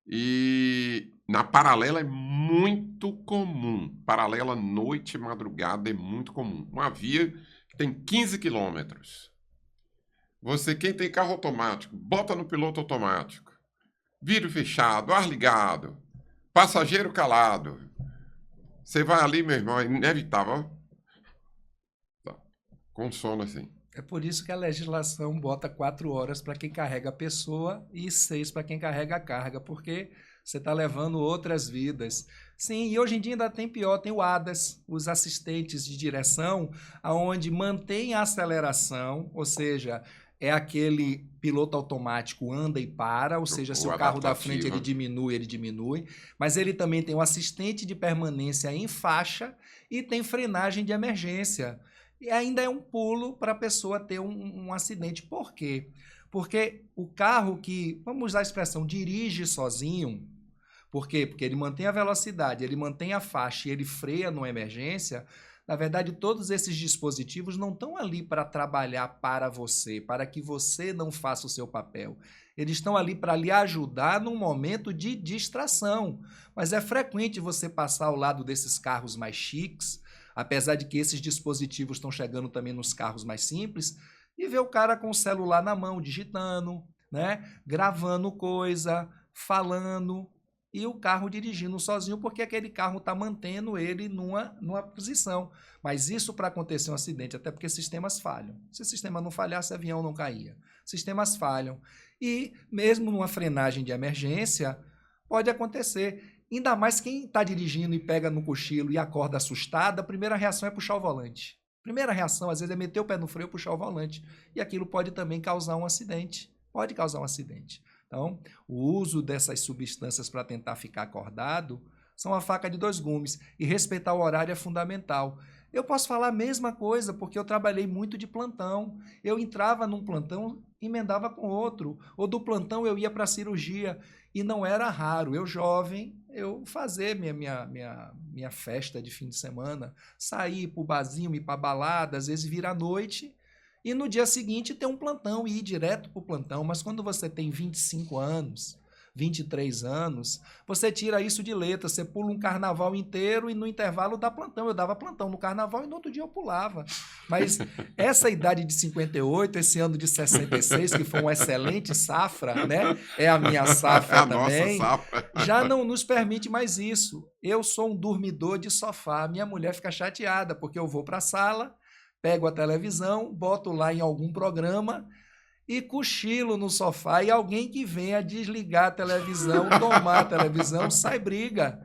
E na paralela é muito comum. Paralela noite e madrugada é muito comum. Uma via que tem 15 quilômetros. Você, quem tem carro automático, bota no piloto automático. Vidro fechado, ar ligado, passageiro calado. Você vai ali, meu irmão, é inevitável. Tá. Com sono assim. É por isso que a legislação bota 4 horas para quem carrega a pessoa e 6 para quem carrega a carga, porque você está levando outras vidas. Sim, e hoje em dia ainda tem pior, tem o ADAS, os assistentes de direção, aonde mantém a aceleração, ou seja, é aquele piloto automático anda e para, ou seja, se o carro da frente ele diminui, mas ele também tem o assistente de permanência em faixa e tem frenagem de emergência. E ainda é um pulo para a pessoa ter um acidente. Por quê? Porque o carro que, vamos usar a expressão, dirige sozinho, por quê? Porque ele mantém a velocidade, ele mantém a faixa e ele freia numa emergência. Na verdade, todos esses dispositivos não estão ali para trabalhar para você, para que você não faça o seu papel. Eles estão ali para lhe ajudar num momento de distração. Mas é frequente você passar ao lado desses carros mais chiques, apesar de que esses dispositivos estão chegando também nos carros mais simples, e ver o cara com o celular na mão, digitando, né? Gravando coisa, falando, e o carro dirigindo sozinho, porque aquele carro está mantendo ele numa posição. Mas isso para acontecer um acidente, até porque sistemas falham. Se o sistema não falhasse, o avião não caía. Sistemas falham. E mesmo numa frenagem de emergência, pode acontecer. Ainda mais quem está dirigindo e pega no cochilo e acorda assustado, a primeira reação é puxar o volante. Primeira reação, às vezes, é meter o pé no freio e puxar o volante. E aquilo pode também causar um acidente. Pode causar um acidente. Então, o uso dessas substâncias para tentar ficar acordado são a faca de 2 gumes. E respeitar o horário é fundamental. Eu posso falar a mesma coisa, porque eu trabalhei muito de plantão. Eu entrava num plantão, emendava com outro. Ou do plantão eu ia para a cirurgia. E não era raro, eu jovem, eu fazer minha festa de fim de semana, sair para o barzinho, ir para a balada, às vezes vir à noite, e no dia seguinte ter um plantão e ir direto para o plantão. Mas quando você tem 25 anos, 23 anos, você tira isso de letra, você pula um carnaval inteiro e no intervalo dá plantão. Eu dava plantão no carnaval e no outro dia eu pulava. Mas essa idade de 58, esse ano de 66, que foi uma excelente safra, né? É a minha safra a também, nossa safra. já não nos permite mais isso. Eu sou um dormidor de sofá, minha mulher fica chateada, porque eu vou para a sala, pego a televisão, boto lá em algum programa e cochilo no sofá, e alguém que venha desligar a televisão, tomar a televisão, sai briga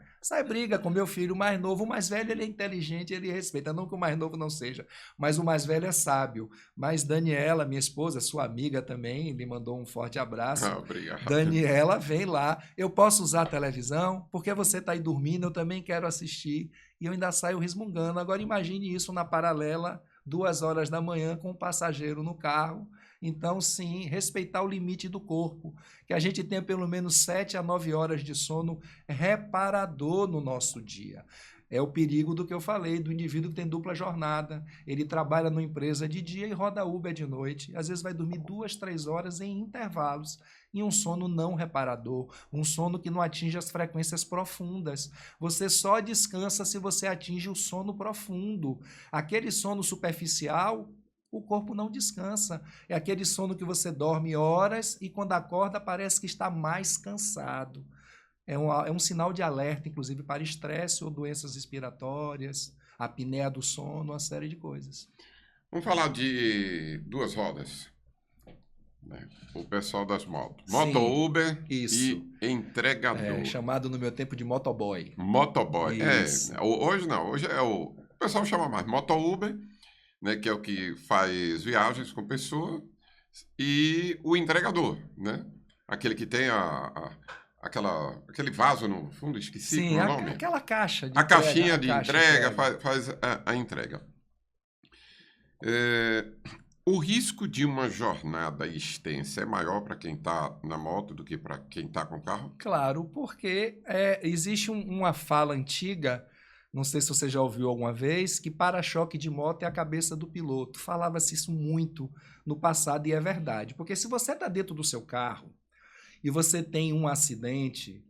com meu filho mais novo. O mais velho, ele é inteligente, ele respeita, não que o mais novo não seja, mas o mais velho é sábio. Mas Daniela, minha esposa, sua amiga também, lhe mandou um forte abraço. Obrigado. Daniela, vem lá, eu posso usar a televisão? Porque você está aí dormindo, eu também quero assistir, e eu ainda saio resmungando. Agora imagine isso na paralela, 2 horas da manhã, com um passageiro no carro. Então, sim, respeitar o limite do corpo, que a gente tenha pelo menos 7 a 9 horas de sono reparador no nosso dia. É o perigo do que eu falei, do indivíduo que tem dupla jornada. Ele trabalha numa empresa de dia e roda Uber de noite. Às vezes vai dormir 2, 3 horas em intervalos. E um sono não reparador, um sono que não atinge as frequências profundas. Você só descansa se você atinge o sono profundo. Aquele sono superficial, o corpo não descansa. É aquele sono que você dorme horas e quando acorda parece que está mais cansado. É um sinal de alerta, inclusive, para estresse ou doenças respiratórias, apneia do sono, uma série de coisas. Vamos falar de 2 rodas. O pessoal das motos. Moto Uber isso. E entregador. Chamado no meu tempo de motoboy. Motoboy. Hoje não. Hoje o pessoal chama mais Moto Uber, né, que é o que faz viagens com pessoa, e o entregador, né? Aquele que tem aquele vaso no fundo, esqueci Sim, como é o nome. aquela caixa de A entrega, caixinha a de caixa entrega entrega. faz a entrega. É, o risco de uma jornada extensa é maior para quem está na moto do que para quem está com o carro? Claro, porque existe uma fala antiga, não sei se você já ouviu alguma vez, que para-choque de moto é a cabeça do piloto. Falava-se isso muito no passado e é verdade. Porque se você está dentro do seu carro e você tem um acidente,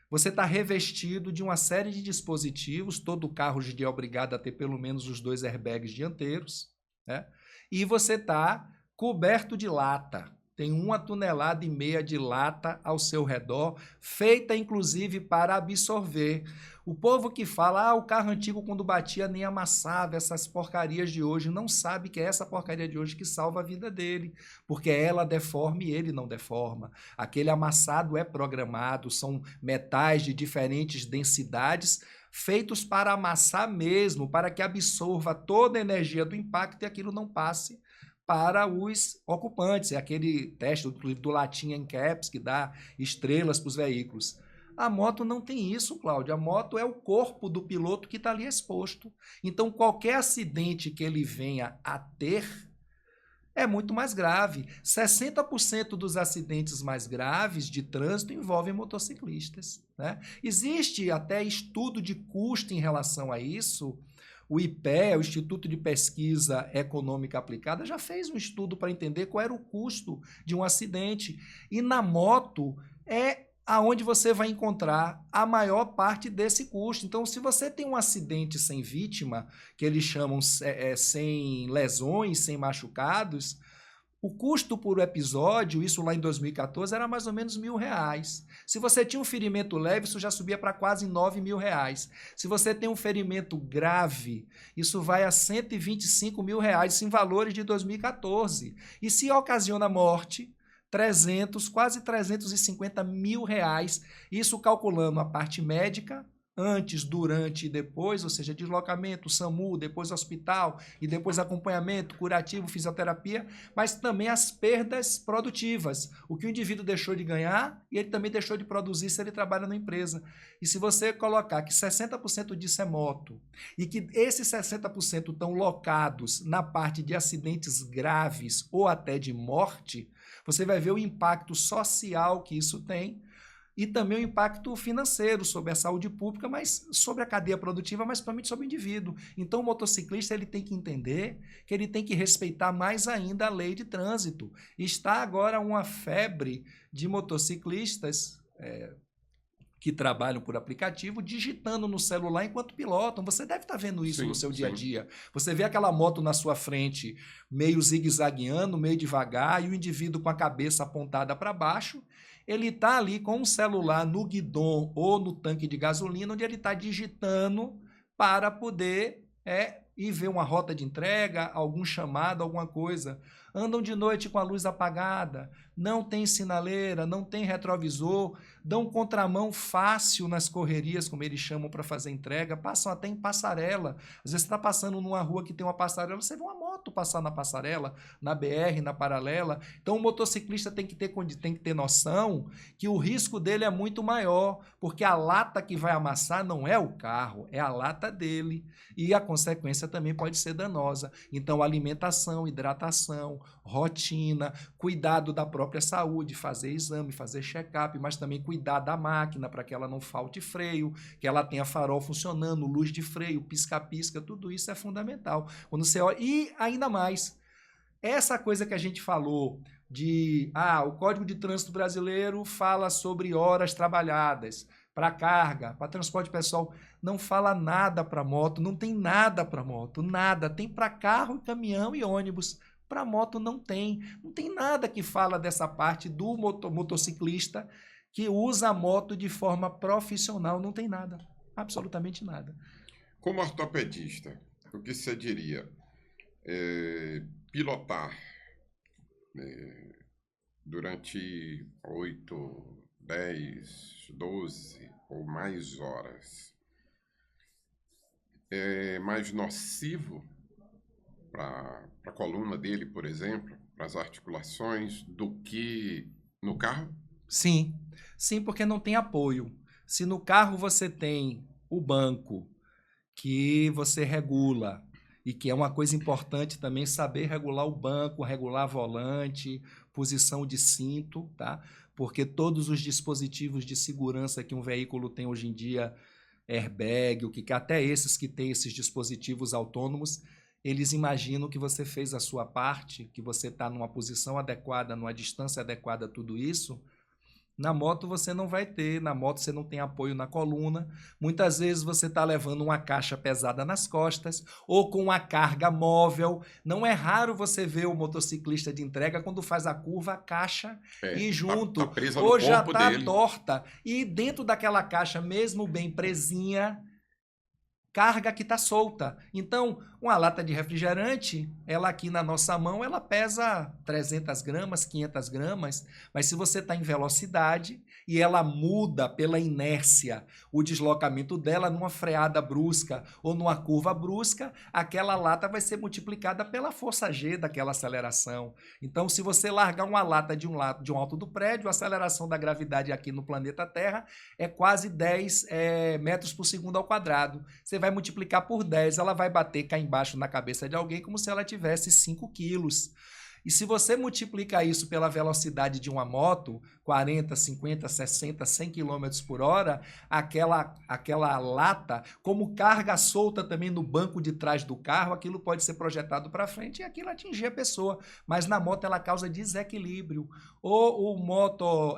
você está revestido de uma série de dispositivos, todo carro hoje em dia é obrigado a ter pelo menos os 2 airbags dianteiros, né? E você está coberto de lata. Tem 1,5 tonelada de lata ao seu redor, feita inclusive para absorver. O povo que fala, o carro antigo quando batia nem amassava, essas porcarias de hoje, não sabe que é essa porcaria de hoje que salva a vida dele, porque ela deforma e ele não deforma. Aquele amassado é programado, são metais de diferentes densidades, feitos para amassar mesmo, para que absorva toda a energia do impacto e aquilo não passe para os ocupantes. É aquele teste do latinha em caps que dá estrelas para os veículos. A moto não tem isso, Cláudio. A moto é o corpo do piloto que está ali exposto. Então, qualquer acidente que ele venha a ter é muito mais grave. 60% dos acidentes mais graves de trânsito envolvem motociclistas, né? Existe até estudo de custo em relação a isso. O IPEA, o Instituto de Pesquisa Econômica Aplicada, já fez um estudo para entender qual era o custo de um acidente. E na moto é aonde você vai encontrar a maior parte desse custo. Então, se você tem um acidente sem vítima, que eles chamam sem lesões, sem machucados, o custo por episódio, isso lá em 2014, era mais ou menos R$ 1.000. Se você tinha um ferimento leve, isso já subia para quase R$ 9.000. Se você tem um ferimento grave, isso vai a R$ 125.000, em valores de 2014. E se ocasiona morte, 300, quase R$ 350.000, isso calculando a parte médica, antes, durante e depois, ou seja, deslocamento, SAMU, depois hospital e depois acompanhamento, curativo, fisioterapia, mas também as perdas produtivas, o que o indivíduo deixou de ganhar e ele também deixou de produzir se ele trabalha na empresa. E se você colocar que 60% disso é moto e que esses 60% estão locados na parte de acidentes graves ou até de morte, você vai ver o impacto social que isso tem e também o impacto financeiro sobre a saúde pública, mas sobre a cadeia produtiva, mas principalmente sobre o indivíduo. Então, o motociclista ele tem que entender que ele tem que respeitar mais ainda a lei de trânsito. Está agora uma febre de motociclistas que trabalham por aplicativo, digitando no celular enquanto pilotam. Você deve estar vendo isso no Sim, seu dia a sim. dia. Você vê aquela moto na sua frente, meio zigue-zagueando, meio devagar, e o indivíduo com a cabeça apontada para baixo. Ele está ali com o celular no guidão ou no tanque de gasolina, onde ele está digitando para poder ir ver uma rota de entrega, algum chamado, alguma coisa. Andam de noite com a luz apagada, não tem sinaleira, não tem retrovisor, dão contramão fácil nas correrias, como eles chamam para fazer entrega, passam até em passarela. Às vezes você está passando numa rua que tem uma passarela, você vê uma moto passar na passarela, na BR, na paralela. Então o motociclista tem que ter noção que o risco dele é muito maior, porque a lata que vai amassar não é o carro, é a lata dele. E a consequência também pode ser danosa. Então alimentação, hidratação, rotina, cuidado da própria saúde, fazer exame, fazer check-up, mas também cuidar da máquina para que ela não falte freio, que ela tenha farol funcionando, luz de freio, pisca-pisca, tudo isso é fundamental. Quando você olha, e ainda mais, essa coisa que a gente falou de, o Código de Trânsito Brasileiro fala sobre horas trabalhadas, para carga, para transporte pessoal, não fala nada para moto, não tem nada para moto, nada, tem para carro, caminhão e ônibus. Para moto não tem nada que fala dessa parte do motociclista que usa a moto de forma profissional, não tem nada, absolutamente nada. Como ortopedista, o que você diria? Pilotar durante 8, 10, 12 ou mais horas é mais nocivo para a coluna dele, por exemplo? para as articulações do que no carro? Sim, sim, porque não tem apoio. Se no carro você tem o banco, que você regula, e que é uma coisa importante também saber regular o banco, regular volante, posição de cinto, tá? Porque todos os dispositivos de segurança que um veículo tem hoje em dia, airbag, até esses que têm esses dispositivos autônomos, eles imaginam que você fez a sua parte, que você está numa posição adequada, numa distância adequada, tudo isso. Na moto você não vai ter, na moto você não tem apoio na coluna, muitas vezes você está levando uma caixa pesada nas costas ou com uma carga móvel. Não é raro você ver o motociclista de entrega quando faz a curva, a caixa ir Tá junto, presa no ou já corpo está dele. torta e dentro daquela caixa, mesmo bem presinha, carga que está solta. Então, uma lata de refrigerante, ela aqui na nossa mão, ela pesa 300 gramas, 500 gramas, mas se você está em velocidade e ela muda pela inércia o deslocamento dela numa freada brusca ou numa curva brusca, aquela lata vai ser multiplicada pela força G daquela aceleração. Então, se você largar uma lata de um lado de um alto do prédio, a aceleração da gravidade aqui no planeta Terra é quase 10 metros por segundo ao quadrado. Você vai multiplicar por 10, ela vai bater cá embaixo na cabeça de alguém como se ela tivesse 5 quilos. E se você multiplica isso pela velocidade de uma moto, 40, 50, 60, 100 km por hora, aquela lata, como carga solta também no banco de trás do carro, aquilo pode ser projetado para frente e aquilo atingir a pessoa. Mas na moto ela causa desequilíbrio. Ou o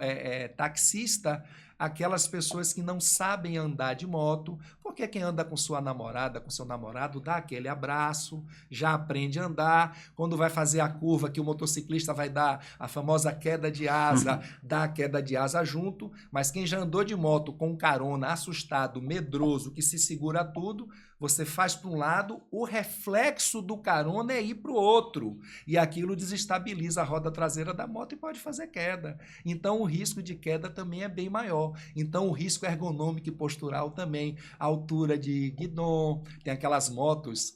taxista, aquelas pessoas que não sabem andar de moto, porque quem anda com sua namorada, com seu namorado, dá aquele abraço, já aprende a andar. Quando vai fazer a curva que o motociclista vai dar a famosa queda de asa, dá a queda de asa junto, mas quem já andou de moto com carona, assustado, medroso, que se segura tudo, você faz para um lado, o reflexo do carona é ir para o outro, e aquilo desestabiliza a roda traseira da moto e pode fazer queda. Então o risco de queda também é bem maior. Então o risco ergonômico e postural também, a altura de guidão, tem aquelas motos.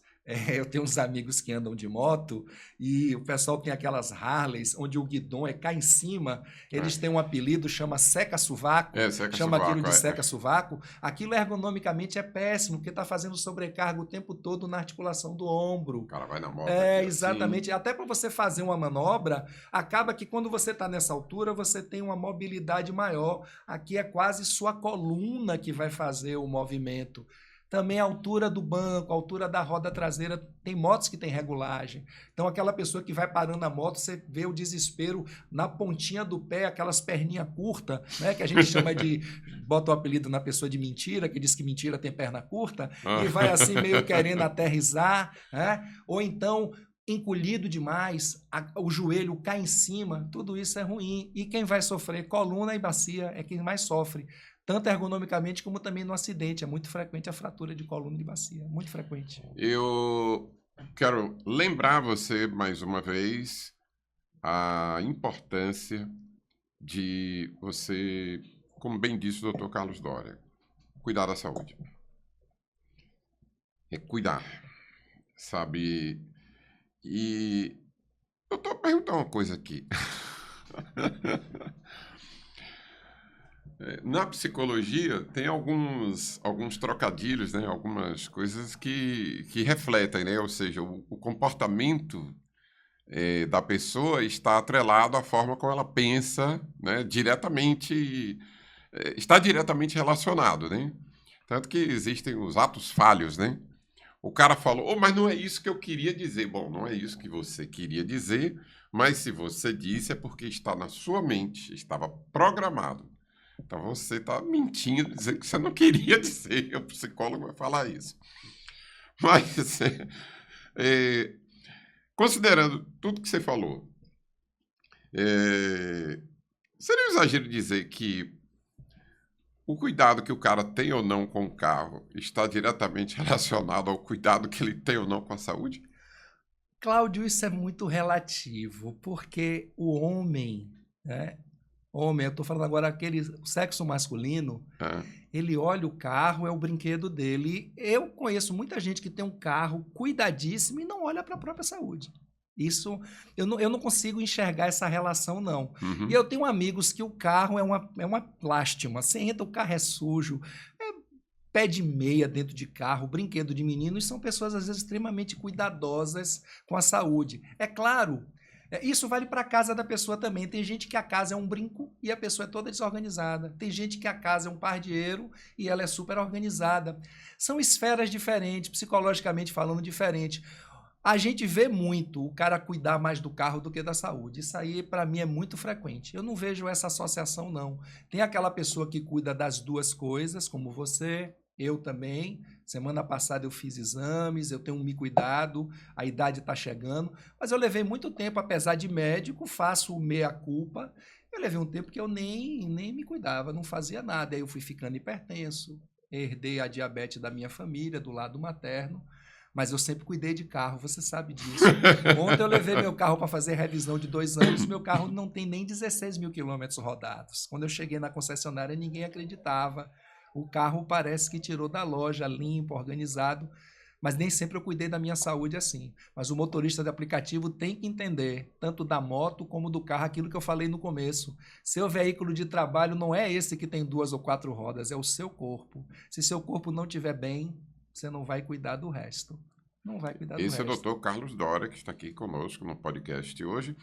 Eu tenho uns amigos que andam de moto e o pessoal tem aquelas Harleys onde o guidão é cá em cima, eles têm um apelido, chama seca-sovaco, chama aquilo de seca-sovaco. Aquilo ergonomicamente é péssimo, porque está fazendo sobrecarga o tempo todo na articulação do ombro. O cara vai na moto. Exatamente. Assim. Até para você fazer uma manobra, acaba que quando você está nessa altura, você tem uma mobilidade maior. Aqui é quase sua coluna que vai fazer o movimento. Também a altura do banco, a altura da roda traseira, tem motos que tem regulagem. Então aquela pessoa que vai parando a moto, você vê o desespero na pontinha do pé, aquelas perninhas curtas, né, que a gente chama de, bota o apelido na pessoa de mentira, que diz que mentira tem perna curta, e vai assim meio querendo aterrissar, né? Ou então encolhido demais, o joelho cai em cima, tudo isso é ruim. E quem vai sofrer coluna e bacia é quem mais sofre. Tanto ergonomicamente como também no acidente. É muito frequente a fratura de coluna e de bacia. Muito frequente. Eu quero lembrar você, mais uma vez, a importância de você, como bem disse o Dr. Carlos Doria, cuidar da saúde. É cuidar, sabe? E eu estou perguntando uma coisa aqui. Na psicologia, tem alguns trocadilhos, né? Algumas coisas que refletem, né? Ou seja, o comportamento da pessoa está atrelado à forma como ela pensa, né? Está diretamente relacionado, né? Tanto que existem os atos falhos, né? O cara falou, mas não é isso que eu queria dizer. Bom, não é isso que você queria dizer, mas se você disse é porque está na sua mente, estava programado. Então você está mentindo, dizendo que você não queria dizer. O psicólogo vai falar isso. Mas, considerando tudo que você falou, seria um exagero dizer que o cuidado que o cara tem ou não com o carro está diretamente relacionado ao cuidado que ele tem ou não com a saúde? Cláudio, isso é muito relativo, porque o homem, né? Homem, eu estou falando agora aquele sexo masculino, ele olha o carro, é o brinquedo dele. Eu conheço muita gente que tem um carro cuidadíssimo e não olha para a própria saúde. Isso, eu não consigo enxergar essa relação, não. Uhum. E eu tenho amigos que o carro é uma lástima. Você entra, o carro é sujo, pé de meia dentro de carro, brinquedo de menino, e são pessoas, às vezes, extremamente cuidadosas com a saúde. É claro, isso vale para a casa da pessoa também. Tem gente que a casa é um brinco e a pessoa é toda desorganizada. Tem gente que a casa é um pardieiro e ela é super organizada. São esferas diferentes, psicologicamente falando, diferente. A gente vê muito o cara cuidar mais do carro do que da saúde. Isso aí, para mim, é muito frequente. Eu não vejo essa associação, não. Tem aquela pessoa que cuida das duas coisas, como você, eu também. Semana passada eu fiz exames, eu tenho me cuidado, a idade está chegando. Mas eu levei muito tempo, apesar de médico, faço meia-culpa. Eu levei um tempo que eu nem me cuidava, não fazia nada. Aí eu fui ficando hipertenso, herdei a diabetes da minha família, do lado materno. Mas eu sempre cuidei de carro, você sabe disso. Ontem eu levei meu carro para fazer revisão de 2 anos, meu carro não tem nem 16 mil quilômetros rodados. Quando eu cheguei na concessionária, ninguém acreditava. O carro parece que tirou da loja, limpo, organizado, mas nem sempre eu cuidei da minha saúde assim. Mas o motorista de aplicativo tem que entender, tanto da moto como do carro, aquilo que eu falei no começo. Seu veículo de trabalho não é esse que tem 2 ou 4 rodas, é o seu corpo. Se seu corpo não estiver bem, você não vai cuidar do resto. Não vai cuidar do Esse é resto. o Dr. Carlos Dória, que está aqui conosco no podcast hoje.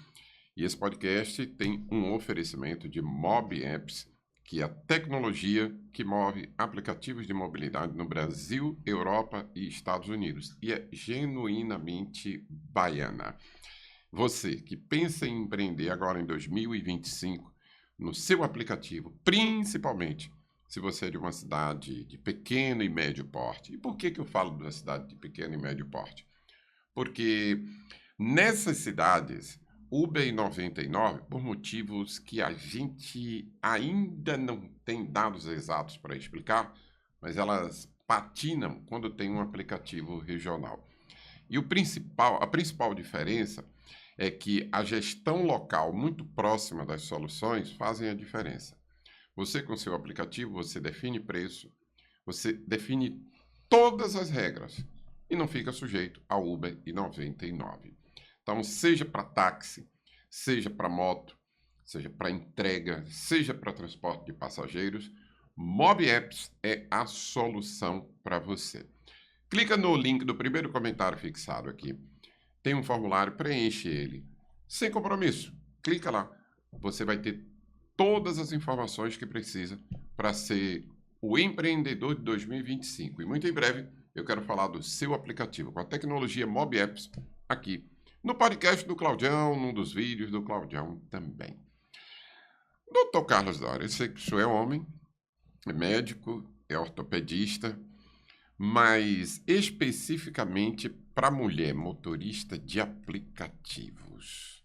E esse podcast tem um oferecimento de Mob Apps, que é a tecnologia que move aplicativos de mobilidade no Brasil, Europa e Estados Unidos. E é genuinamente baiana. Você que pensa em empreender agora em 2025, no seu aplicativo, principalmente se você é de uma cidade de pequeno e médio porte. E por que eu falo da cidade de pequeno e médio porte? Porque nessas cidades, Uber e 99, por motivos que a gente ainda não tem dados exatos para explicar, mas elas patinam quando tem um aplicativo regional. E a principal diferença é que a gestão local muito próxima das soluções fazem a diferença. Você, com seu aplicativo, você define preço, você define todas as regras e não fica sujeito a Uber e 99. Então, seja para táxi, seja para moto, seja para entrega, seja para transporte de passageiros, Mob Apps é a solução para você. Clica no link do primeiro comentário fixado aqui. Tem um formulário, preenche ele. Sem compromisso. Clica lá. Você vai ter todas as informações que precisa para ser o empreendedor de 2025. E muito em breve eu quero falar do seu aplicativo com a tecnologia Mob Apps aqui no podcast do Claudião, num dos vídeos do Claudião também. Dr. Carlos Dória, eu sei que o senhor é homem, é médico, é ortopedista, mas especificamente para mulher motorista de aplicativos.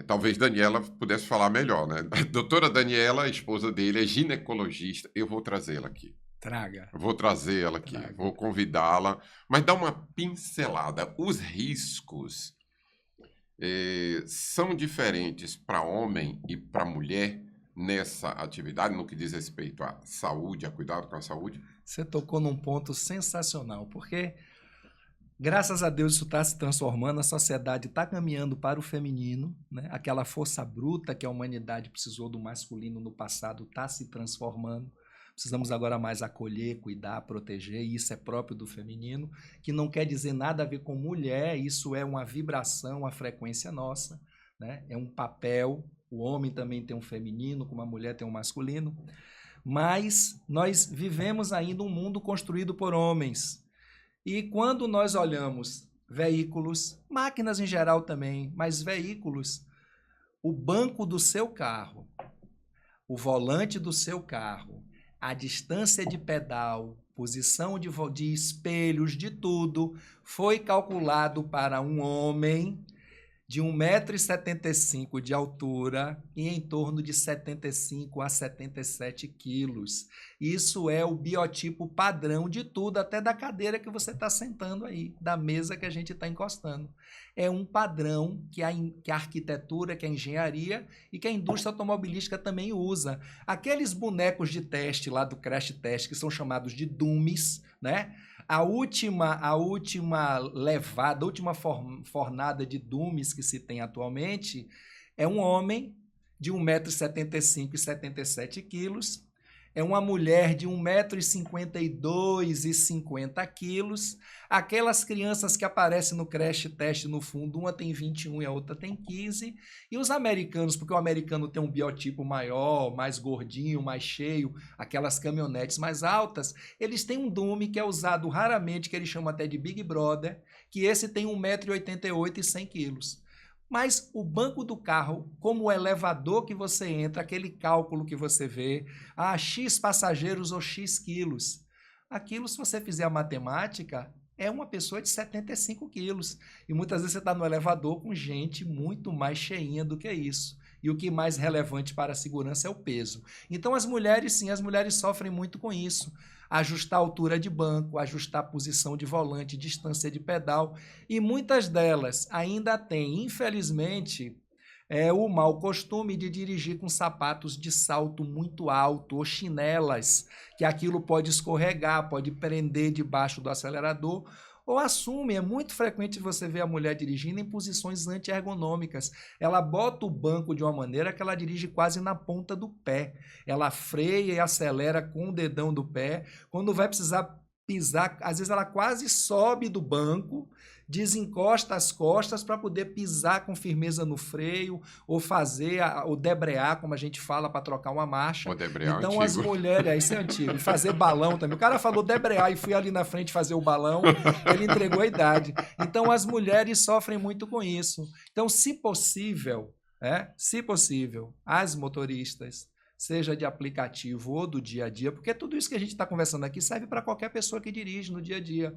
Talvez Daniela pudesse falar melhor, né? A doutora Daniela, a esposa dele, é ginecologista. Eu vou trazê-la aqui. Traga. Vou trazer ela aqui. Traga. Vou convidá-la. Mas dá uma pincelada. Os riscos são diferentes para homem e para mulher nessa atividade, no que diz respeito à saúde, a cuidado com a saúde? Você tocou num ponto sensacional, porque graças a Deus isso está se transformando, a sociedade está caminhando para o feminino, né? Aquela força bruta que a humanidade precisou do masculino no passado está se transformando. Precisamos agora mais acolher, cuidar, proteger, e isso é próprio do feminino, que não quer dizer nada a ver com mulher, isso é uma vibração, uma frequência nossa, né? É um papel, o homem também tem um feminino, como a mulher tem um masculino, mas nós vivemos ainda um mundo construído por homens. E quando nós olhamos veículos, máquinas em geral também, mas veículos, o banco do seu carro, o volante do seu carro, a distância de pedal, posição de espelhos, de tudo, foi calculado para um homem de 1,75 m de altura e em torno de 75 a 77 quilos. Isso é o biotipo padrão de tudo, até da cadeira que você está sentando aí, da mesa que a gente está encostando. É um padrão que a arquitetura, que a engenharia e que a indústria automobilística também usa. Aqueles bonecos de teste lá do crash test, que são chamados de dummies, né? A última levada, a última fornada de Dumes que se tem atualmente é um homem de 1,75 m e 77 quilos, é uma mulher de 1,52 m e 50 quilos, aquelas crianças que aparecem no crash test no fundo, uma tem 21 e a outra tem 15, e os americanos, porque o americano tem um biotipo maior, mais gordinho, mais cheio, aquelas caminhonetes mais altas, eles têm um Dume que é usado raramente, que eles chamam até de Big Brother, que esse tem 1,88 m e 100 quilos. Mas o banco do carro, como o elevador que você entra, aquele cálculo que você vê, X passageiros ou X quilos, aquilo, se você fizer a matemática, é uma pessoa de 75 quilos. E muitas vezes você está no elevador com gente muito mais cheinha do que isso. E o que é mais relevante para a segurança é o peso. Então as mulheres, sim, as mulheres sofrem muito com isso. Ajustar a altura de banco, ajustar a posição de volante, distância de pedal. E muitas delas ainda têm, infelizmente, o mau costume de dirigir com sapatos de salto muito alto ou chinelas, que aquilo pode escorregar, pode prender debaixo do acelerador, ou assume, é muito frequente você ver a mulher dirigindo em posições anti-ergonômicas. Ela bota o banco de uma maneira que ela dirige quase na ponta do pé. Ela freia e acelera com o dedão do pé. Quando vai precisar pisar, às vezes ela quase sobe do banco, desencosta as costas para poder pisar com firmeza no freio ou fazer o debrear, como a gente fala, para trocar uma marcha. O debrear então antigo. as mulheres, isso é antigo, e fazer balão também. O cara falou debrear e fui ali na frente fazer o balão, ele entregou a idade. Então as mulheres sofrem muito com isso. Então, se possível, as motoristas, seja de aplicativo ou do dia a dia, porque tudo isso que a gente está conversando aqui serve para qualquer pessoa que dirige no dia a dia.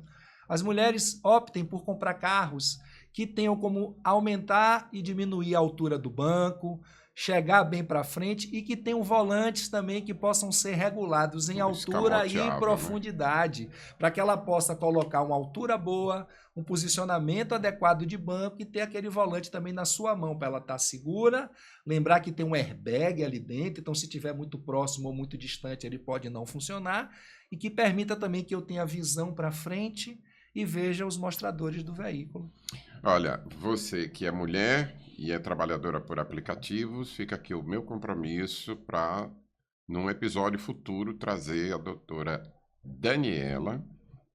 As mulheres optem por comprar carros que tenham como aumentar e diminuir a altura do banco, chegar bem para frente e que tenham volantes também que possam ser regulados em altura e profundidade, para que ela possa colocar uma altura boa, um posicionamento adequado de banco e ter aquele volante também na sua mão para ela estar segura. Lembrar que tem um airbag ali dentro, então se estiver muito próximo ou muito distante ele pode não funcionar, e que permita também que eu tenha visão para frente e veja os mostradores do veículo. Olha, você que é mulher e é trabalhadora por aplicativos, fica aqui o meu compromisso para, num episódio futuro, trazer a doutora Daniela,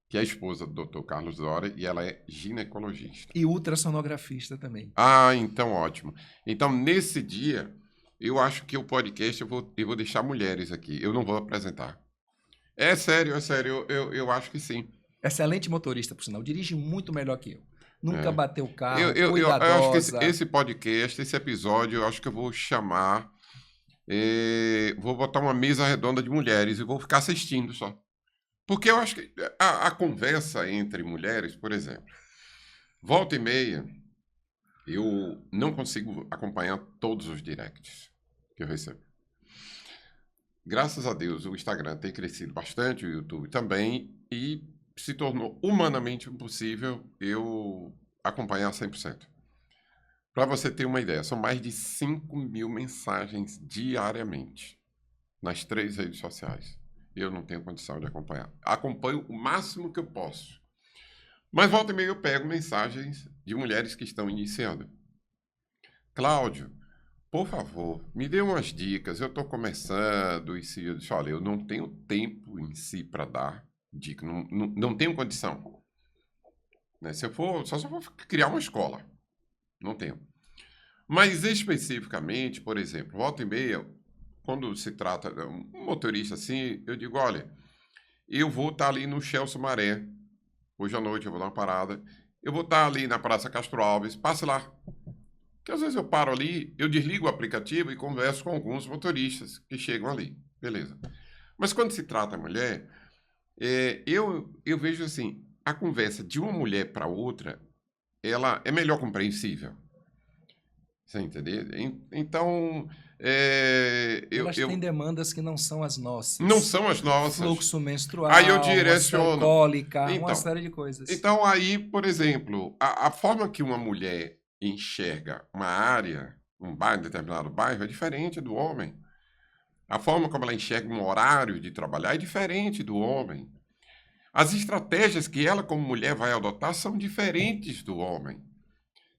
que é a esposa do Dr. Carlos Dória, e ela é ginecologista. E ultrassonografista também. Ah, então ótimo. Então, nesse dia, eu acho que o podcast eu vou deixar mulheres aqui. Eu não vou apresentar. É sério, eu acho que sim. Excelente motorista, por sinal. Dirige muito melhor que eu. Nunca bateu o carro, eu acho que esse podcast, esse episódio, eu acho que eu vou chamar... vou botar uma mesa redonda de mulheres e vou ficar assistindo só. Porque eu acho que a conversa entre mulheres, por exemplo, volta e meia, eu não consigo acompanhar todos os directs que eu recebo. Graças a Deus, o Instagram tem crescido bastante, o YouTube também, e se tornou humanamente impossível eu acompanhar 100%. Para você ter uma ideia, são mais de 5.000 mensagens diariamente nas 3 redes sociais. Eu não tenho condição de acompanhar. Acompanho o máximo que eu posso. Mas volta e meia eu pego mensagens de mulheres que estão iniciando. Cláudio, por favor, me dê umas dicas. Eu estou começando e se eu disse, olha, eu não tenho tempo em si para dar dica, não tenho condição. Né? Se eu for criar uma escola. Não tenho. Mas especificamente, por exemplo, volta e meia, quando se trata de um motorista assim, eu digo, olha, eu vou estar ali no Shell Sumaré, hoje à noite eu vou dar uma parada, eu vou estar ali na Praça Castro Alves, passe lá. Porque às vezes eu paro ali, eu desligo o aplicativo e converso com alguns motoristas que chegam ali. Beleza. Mas quando se trata de mulher, eu vejo assim, a conversa de uma mulher para outra, ela é melhor compreensível. Você entendeu? Então, elas têm demandas que não são as nossas. Não são as nossas. Fluxo menstrual, aí eu direciono. Cólica, uma série de coisas. Então, aí, por exemplo, a forma que uma mulher enxerga uma área, um determinado bairro, é diferente do homem. A forma como ela enxerga um horário de trabalhar é diferente do homem. as estratégias que ela, como mulher, vai adotar são diferentes do homem.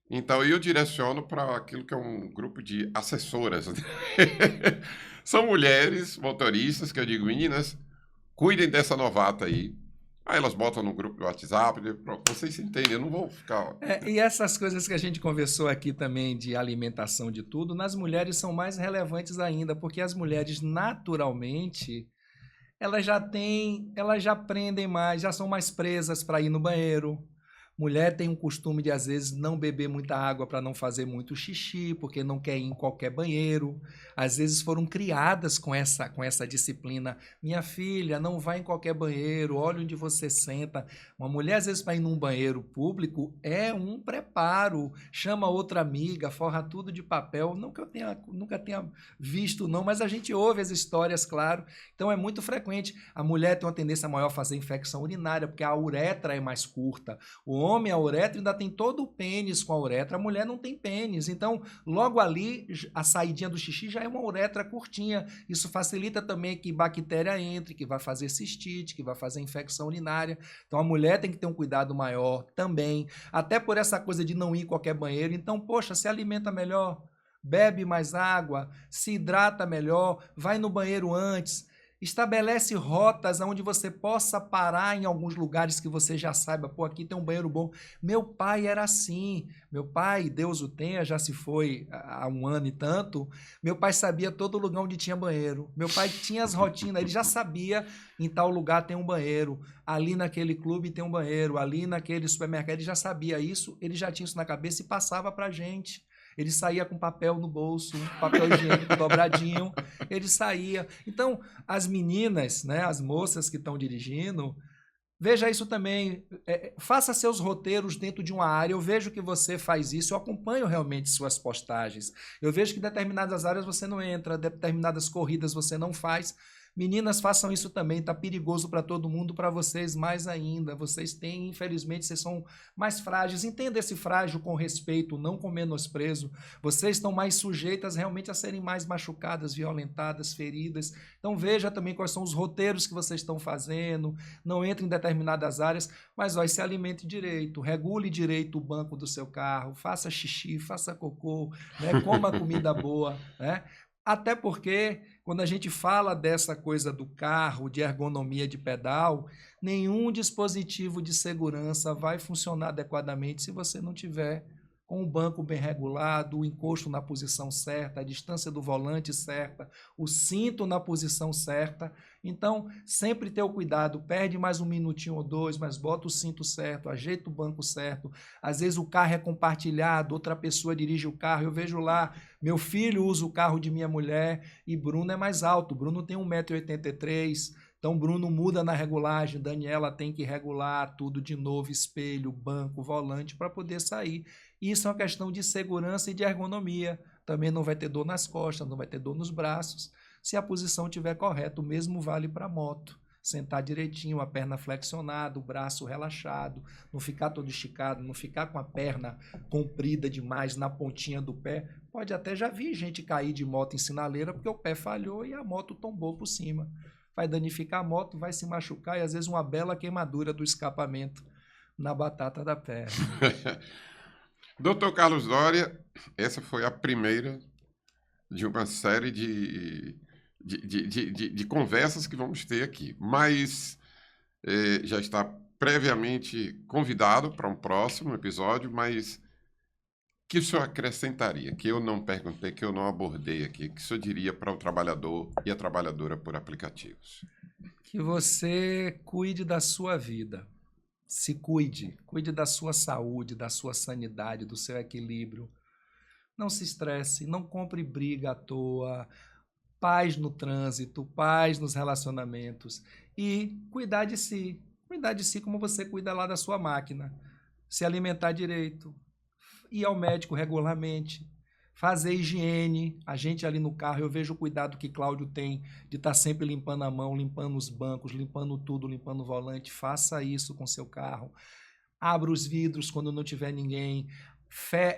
Então, eu direciono para aquilo que é um grupo de assessoras. São mulheres motoristas que eu digo, meninas, cuidem dessa novata aí. Aí elas botam no grupo do WhatsApp, vocês se entendem, eu não vou ficar... E essas coisas que a gente conversou aqui também de alimentação, de tudo, nas mulheres são mais relevantes ainda, porque as mulheres naturalmente, elas já aprendem mais, já são mais presas para ir no banheiro. Mulher tem um costume de, às vezes, não beber muita água para não fazer muito xixi, porque não quer ir em qualquer banheiro. Às vezes foram criadas com essa disciplina. Minha filha, não vai em qualquer banheiro, olha onde você senta. Uma mulher, às vezes, para ir num banheiro público, é um preparo. Chama outra amiga, forra tudo de papel. Não que eu nunca tenha visto, não, mas a gente ouve as histórias, claro. Então, é muito frequente. A mulher tem uma tendência maior a fazer infecção urinária, porque a uretra é mais curta. O homem, a uretra, ainda tem todo o pênis com a uretra, a mulher não tem pênis. Então, logo ali, a saidinha do xixi já é uma uretra curtinha. Isso facilita também que bactéria entre, que vai fazer cistite, que vai fazer infecção urinária. Então, a mulher tem que ter um cuidado maior também, até por essa coisa de não ir em qualquer banheiro. Então, poxa, se alimenta melhor, bebe mais água, se hidrata melhor, vai no banheiro antes. Estabelece rotas onde você possa parar em alguns lugares que você já saiba, pô, aqui tem um banheiro bom. Meu pai era assim, meu pai, Deus o tenha, já se foi há um ano e tanto, meu pai sabia todo lugar onde tinha banheiro. Meu pai tinha as rotinas, ele já sabia em tal lugar tem um banheiro, ali naquele clube tem um banheiro, ali naquele supermercado, ele já sabia isso, ele já tinha isso na cabeça e passava pra gente. Ele saía com papel no bolso, papel higiênico dobradinho, ele saía. Então, as meninas, né, as moças que estão dirigindo, veja isso também, faça seus roteiros dentro de uma área, eu vejo que você faz isso, eu acompanho realmente suas postagens, eu vejo que em determinadas áreas você não entra, determinadas corridas você não faz. Meninas, façam isso também, tá perigoso para todo mundo, para vocês mais ainda. Vocês têm, infelizmente, vocês são mais frágeis. Entenda esse frágil com respeito, não com menosprezo. Vocês estão mais sujeitas realmente a serem mais machucadas, violentadas, feridas. Então veja também quais são os roteiros que vocês estão fazendo. Não entre em determinadas áreas, mas ó, se alimente direito, regule direito o banco do seu carro, faça xixi, faça cocô, né? Coma comida boa, né? Até porque, quando a gente fala dessa coisa do carro, de ergonomia de pedal, nenhum dispositivo de segurança vai funcionar adequadamente se você não tiver com o banco bem regulado, o encosto na posição certa, a distância do volante certa, o cinto na posição certa. Então, sempre ter o cuidado, perde mais um minutinho ou dois, mas bota o cinto certo, ajeita o banco certo. Às vezes o carro é compartilhado, outra pessoa dirige o carro. Eu vejo lá, meu filho usa o carro de minha mulher e Bruno é mais alto. Bruno tem 1,83 m. Então, Bruno muda na regulagem, Daniela tem que regular tudo de novo, espelho, banco, volante, para poder sair. Isso é uma questão de segurança e de ergonomia. Também não vai ter dor nas costas, não vai ter dor nos braços. Se a posição estiver correta, o mesmo vale para a moto. Sentar direitinho, a perna flexionada, o braço relaxado, não ficar todo esticado, não ficar com a perna comprida demais na pontinha do pé. Pode até já vir gente cair de moto em sinaleira porque o pé falhou e a moto tombou por cima. Vai danificar a moto, vai se machucar e às vezes uma bela queimadura do escapamento na batata da perna. Doutor Carlos Doria, essa foi a primeira de uma série de conversas que vamos ter aqui, mas já está previamente convidado para um próximo episódio, mas que o senhor acrescentaria, que eu não perguntei, que eu não abordei aqui, que o senhor diria para o trabalhador e a trabalhadora por aplicativos? Que você cuide da sua vida, se cuide da sua saúde, da sua sanidade, do seu equilíbrio. Não se estresse, não compre briga à toa, paz no trânsito, paz nos relacionamentos e cuidar de si como você cuida lá da sua máquina, se alimentar direito, ir ao médico regularmente, fazer higiene. A gente ali no carro, eu vejo o cuidado que Cláudio tem de estar sempre limpando a mão, limpando os bancos, limpando tudo, limpando o volante. Faça isso com seu carro. Abra os vidros quando não tiver ninguém.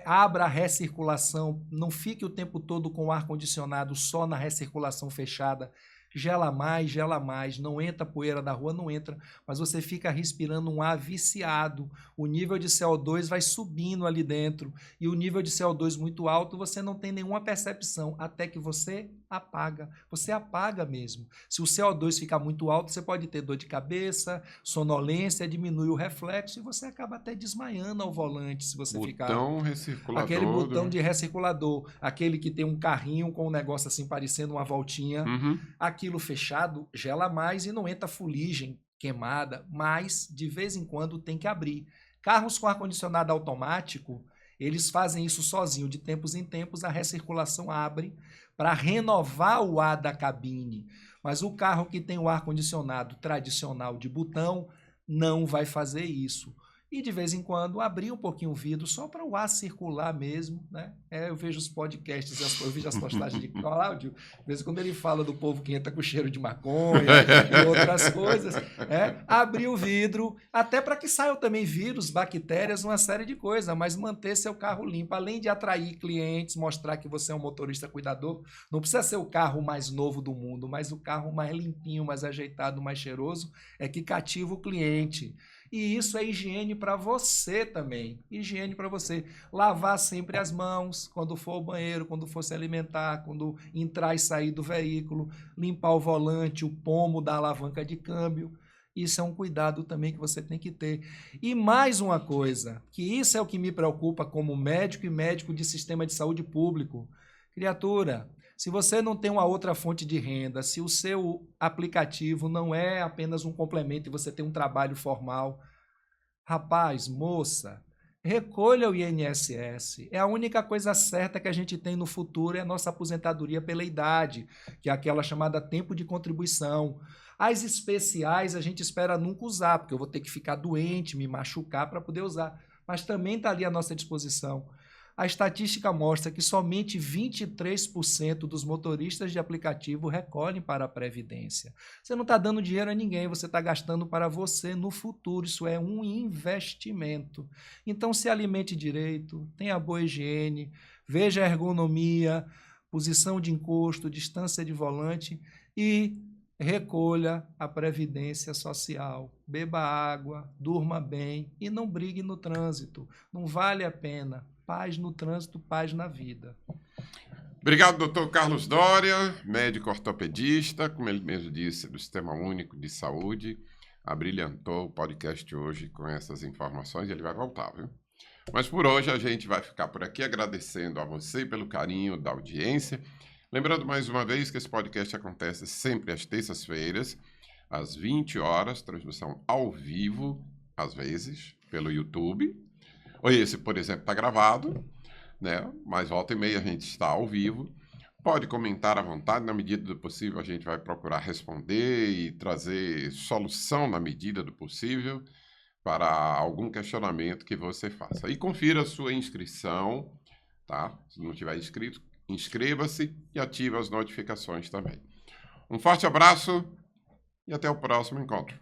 Abra a recirculação. Não fique o tempo todo com o ar-condicionado só na recirculação fechada. gela mais, não entra poeira da rua, não entra, mas você fica respirando um ar viciado, o nível de CO2 vai subindo ali dentro, e o nível de CO2 muito alto, você não tem nenhuma percepção, até que você apaga mesmo. Se o CO2 ficar muito alto, você pode ter dor de cabeça, sonolência, diminui o reflexo, e você acaba até desmaiando ao volante, se você ficar... Botão recirculador. Aquele botão de recirculador, aquele que tem um carrinho com um negócio assim parecendo uma voltinha, aquilo fechado gela mais e não entra fuligem queimada, mas de vez em quando tem que abrir. Carros com ar-condicionado automático, eles fazem isso sozinho, de tempos em tempos a recirculação abre para renovar o ar da cabine, mas o carro que tem o ar-condicionado tradicional de botão não vai fazer isso. E de vez em quando abrir um pouquinho o vidro só para o ar circular mesmo, né? Eu vejo os podcasts, eu vejo as postagens de Cláudio, de vez em quando ele fala do povo que entra com cheiro de maconha e outras coisas. Abrir o vidro, até para que saiam também vírus, bactérias, uma série de coisas, mas manter seu carro limpo, além de atrair clientes, mostrar que você é um motorista cuidador. Não precisa ser o carro mais novo do mundo, mas o carro mais limpinho, mais ajeitado, mais cheiroso, é que cativa o cliente. E isso é higiene para você também. Higiene para você. Lavar sempre as mãos quando for ao banheiro, quando for se alimentar, quando entrar e sair do veículo. Limpar o volante, o pomo da alavanca de câmbio. Isso é um cuidado também que você tem que ter. E mais uma coisa, que isso é o que me preocupa como médico e médico de sistema de saúde público. Criatura, se você não tem uma outra fonte de renda, se o seu aplicativo não é apenas um complemento e você tem um trabalho formal, rapaz, moça, recolha o INSS. É a única coisa certa que a gente tem no futuro, é a nossa aposentadoria pela idade, que é aquela chamada tempo de contribuição. As especiais a gente espera nunca usar, porque eu vou ter que ficar doente, me machucar para poder usar. Mas também está ali à nossa disposição. A estatística mostra que somente 23% dos motoristas de aplicativo recolhem para a Previdência. Você não está dando dinheiro a ninguém, você está gastando para você no futuro. Isso é um investimento. Então, se alimente direito, tenha boa higiene, veja a ergonomia, posição de encosto, distância de volante e recolha a Previdência Social. Beba água, durma bem e não brigue no trânsito. Não vale a pena. Paz no trânsito, paz na vida. Obrigado, doutor Carlos Doria, médico ortopedista, como ele mesmo disse, do Sistema Único de Saúde. Abrilhantou o podcast hoje com essas informações e ele vai voltar, viu? Mas por hoje a gente vai ficar por aqui agradecendo a você pelo carinho da audiência. Lembrando mais uma vez que esse podcast acontece sempre às terças-feiras, às 20 horas, transmissão ao vivo, às vezes, pelo YouTube. Esse, por exemplo, está gravado, né? Mas volta e meia a gente está ao vivo. Pode comentar à vontade, na medida do possível a gente vai procurar responder e trazer solução na medida do possível para algum questionamento que você faça. E confira a sua inscrição, tá? Se não tiver inscrito, inscreva-se e ative as notificações também. Um forte abraço e até o próximo encontro.